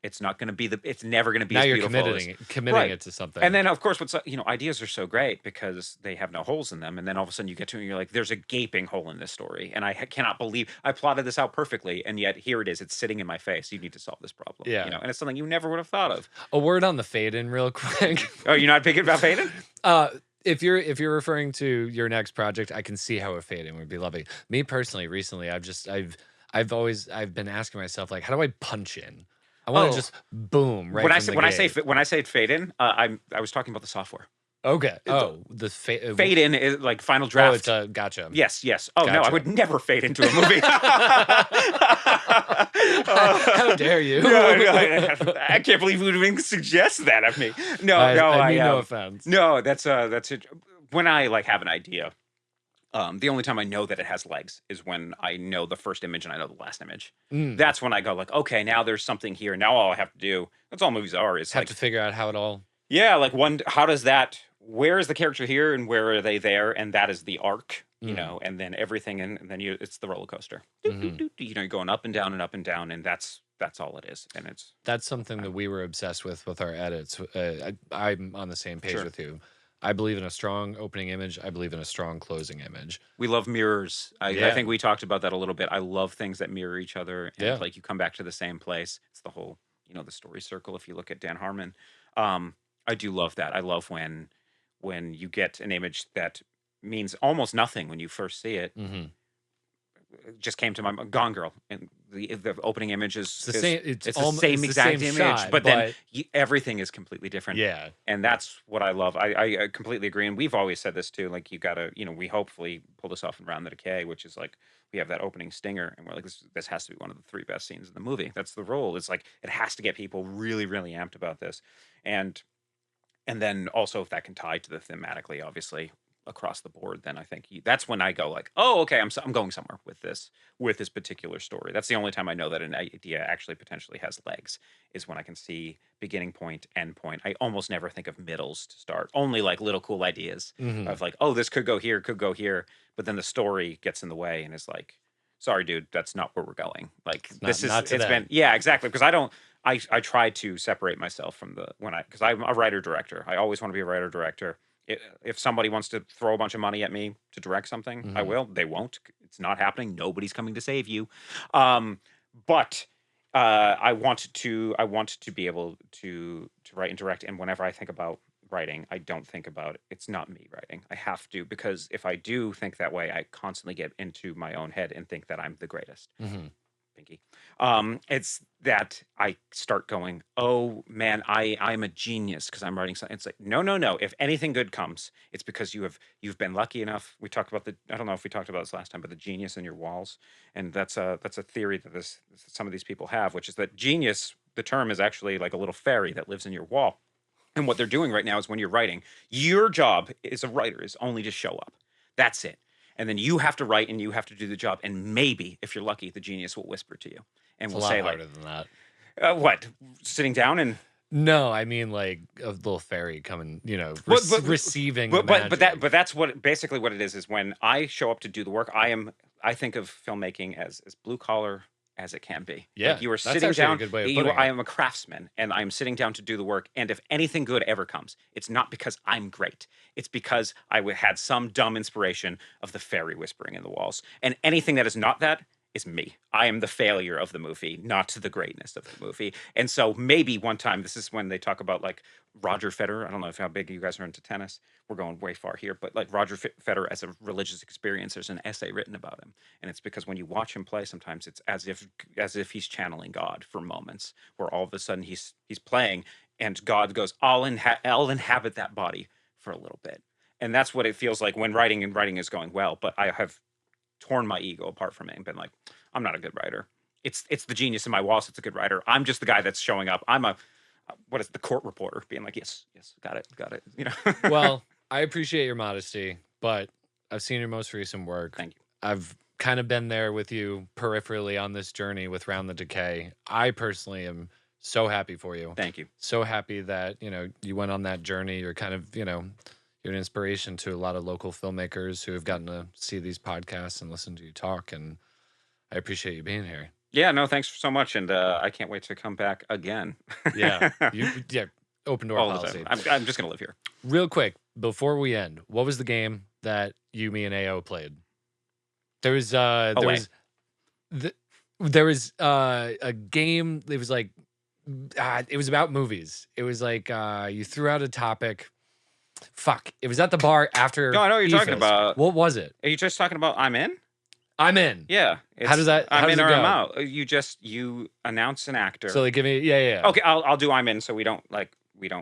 it's not going to be it's never going to be Now as you're beautiful committing Right. it to something. And then of course what's you know, ideas are so great because they have no holes in them, and then all of a sudden you get to it and you're like, there's a gaping hole in this story, and I cannot believe I plotted this out perfectly, and yet here it is, it's sitting in my face. You need to solve this problem. Yeah. You know, and it's something you never would have thought of. a word on the fade in real quick. Oh, you're not thinking about fading? If you're referring to your next project, I can see how a fade in would be lovely. Me personally, recently, I've been asking myself, like, how do I punch in? I want to just boom right when I from say the when I say fade in, I was talking about the software. Okay. The fade Fade in is like Final Draft. Oh, it's a gotcha. Yes. Oh no, I Gotcha. would never fade into a movie. How dare you? I can't believe you would even suggest that of me. No, I mean no offense. No, that's it. When I like have an idea, the only time I know that it has legs is when I know the first image and I know the last image. That's when I go like, okay, now there's something here. Now all I have to do, that's all movies are, is Have like to figure out how it all. yeah, like how does that, where is the character here and where are they there? And that is the arc, you know, and then everything, and then it's the roller coaster. You know, you're going up and down and up and down, and that's all it is. And That's something that we were obsessed with our edits. I'm on the same page with you. I believe in a strong opening image. I believe in a strong closing image. we love mirrors. I think we talked about that a little bit. I love things that mirror each other, and like you come back to the same place. It's the whole, you know, the story circle. If you look at Dan Harmon, I do love that. I love when you get an image that means almost nothing when you first see it. It just came to my mind, Gone Girl, and the opening image is the same. It's the same exact image, shot, but then everything is completely different. Yeah, and that's what I love. I completely agree, and we've always said this too. Like you gotta, you know, we hopefully pull this off in Round the Decay, which is like we have that opening stinger, and we're like, this has to be one of the 3 best scenes in the movie. That's the rule. It's like it has to get people really, really amped about this, and then also if that can tie to the thematically, obviously across the board, then I think that's when I go like, oh, okay, I'm going somewhere with this particular story. That's the only time I know that an idea actually potentially has legs, is when I can see beginning point, end point. I almost never think of middles to start. Only like little cool ideas of like, oh, this could go here, but then the story gets in the way and is like, sorry, dude, that's not where we're going. Like it's been, yeah, exactly. Because I try to separate myself from because I'm a writer director. I always want to be a writer director. If somebody wants to throw a bunch of money at me to direct something, I will. They won't. It's not happening. Nobody's coming to save you. But I want to be able to write and direct. And whenever I think about writing, I don't think about it's not me writing. I have to, because if I do think that way, I constantly get into my own head and think that I'm the greatest. Pinky. It's that I start going, oh man, I'm a genius because I'm writing something. It's like, no. If anything good comes, it's because you've been lucky enough. We talked about I don't know if we talked about this last time, but the genius in your walls, and that's a theory that some of these people have, which is that genius, the term is actually like a little fairy that lives in your wall. And what they're doing right now is when you're writing, your job as a writer is only to show up. That's it. And then you have to write and you have to do the job. And maybe, if you're lucky, the genius will whisper to you and will say, harder like, than that. What? Sitting down and. No, I mean like a little fairy coming, receiving. But that's basically what it is when I show up to do the work. I think of filmmaking as blue collar as it can be. Yeah, like you are that's sitting down. A good way of putting it. I am a craftsman, and I am sitting down to do the work. And if anything good ever comes, it's not because I'm great. It's because I had some dumb inspiration of the fairy whispering in the walls. And anything that is not that is me. I am the failure of the movie, not the greatness of the movie. And so maybe one time, this is when they talk about like Roger Federer. I don't know how big you guys are into tennis. We're going way far here, but like Roger Federer as a religious experience, there's an essay written about him. And it's because when you watch him play, sometimes it's as if he's channeling God for moments, where all of a sudden he's playing and God goes, I'll inhabit that body for a little bit. And that's what it feels like when writing is going well. But I have torn my ego apart from it and been like, I'm not a good writer. It's the genius in my walls. It's a good writer. I'm just the guy that's showing up. I'm the court reporter being like, yes, got it. Well, I appreciate your modesty, but I've seen your most recent work. Thank you. I've kind of been there with you peripherally on this journey with Round the Decay. I personally am so happy for you. Thank you. So happy that, you went on that journey. You're kind of, you're an inspiration to a lot of local filmmakers who have gotten to see these podcasts and listen to you talk. And I appreciate you being here. Yeah, no, thanks so much. And I can't wait to come back again. Yeah. Open door all policy. The time. I'm just going to live here. Real quick, before we end, what was the game that you, me, and AO played? There was a game. It was like it was about movies. It was like you threw out a topic. Fuck! It was at the bar after. No, I know what you're talking about. What was it? Are you just talking about I'm in? I'm in. Yeah. How does that? I'm in or go? I'm out. You announce an actor. So they give me yeah. Okay, I'll do I'm in, so we don't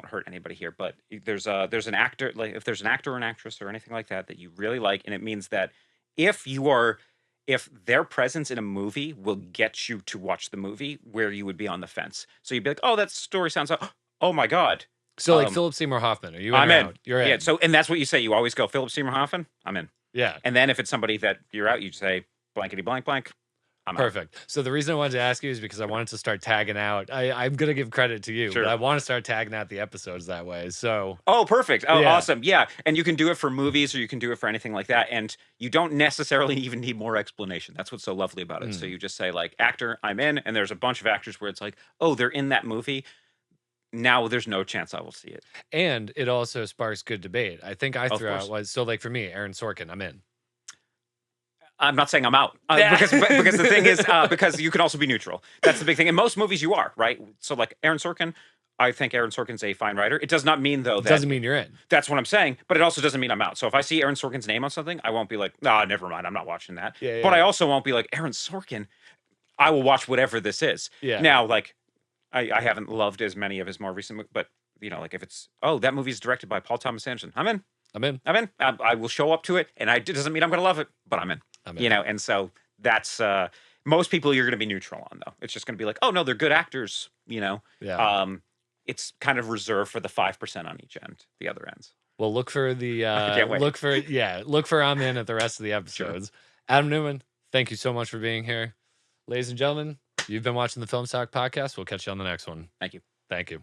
hurt anybody here. But there's an actor, like if there's an actor or an actress or anything like that you really like, and it means that if their presence in a movie will get you to watch the movie where you would be on the fence. So you'd be like, oh, that story sounds like, oh my God. So like Philip Seymour Hoffman, are you in? I'm in. Out? You're in. Yeah. So and that's what you say. You always go Philip Seymour Hoffman. I'm in. Yeah. And then if it's somebody that you're out, you say blankety blank blank. I'm perfect. Out. So the reason I wanted to ask you is because I wanted to start tagging out. I'm gonna give credit to you, but I want to start tagging out the episodes that way. So perfect. Oh, yeah. Awesome. Yeah, and you can do it for movies or you can do it for anything like that, and you don't necessarily even need more explanation. That's what's so lovely about it. So you just say like actor, I'm in, and there's a bunch of actors where it's like, oh, they're in that movie. Now there's no chance I will see it. And it also sparks good debate. I think I threw out was so like for me, Aaron Sorkin, I'm in. I'm not saying I'm out because the thing is because you can also be neutral. That's the big thing. In most movies, you are right. So like Aaron Sorkin, I think Aaron Sorkin's a fine writer. It does not mean though that doesn't mean you're in. That's what I'm saying. But it also doesn't mean I'm out. So if I see Aaron Sorkin's name on something, I won't be like, never mind. I'm not watching that. Yeah, but I also won't be like Aaron Sorkin. I will watch whatever this is. Yeah. Now, like I haven't loved as many of his more recent, but like if it's that movie's directed by Paul Thomas Anderson, I'm in. I will show up to it, and it doesn't mean I'm going to love it, but I'm in. And so that's most people you're going to be neutral on though. It's just going to be like, oh no, they're good actors. Yeah. It's kind of reserved for the 5% on each end, the other ends. Well, look for the can't wait. look for I'm in at the rest of the episodes. Sure. Adam Newman, thank you so much for being here, ladies and gentlemen. You've been watching the Film Stock Podcast. We'll catch you on the next one. Thank you. Thank you.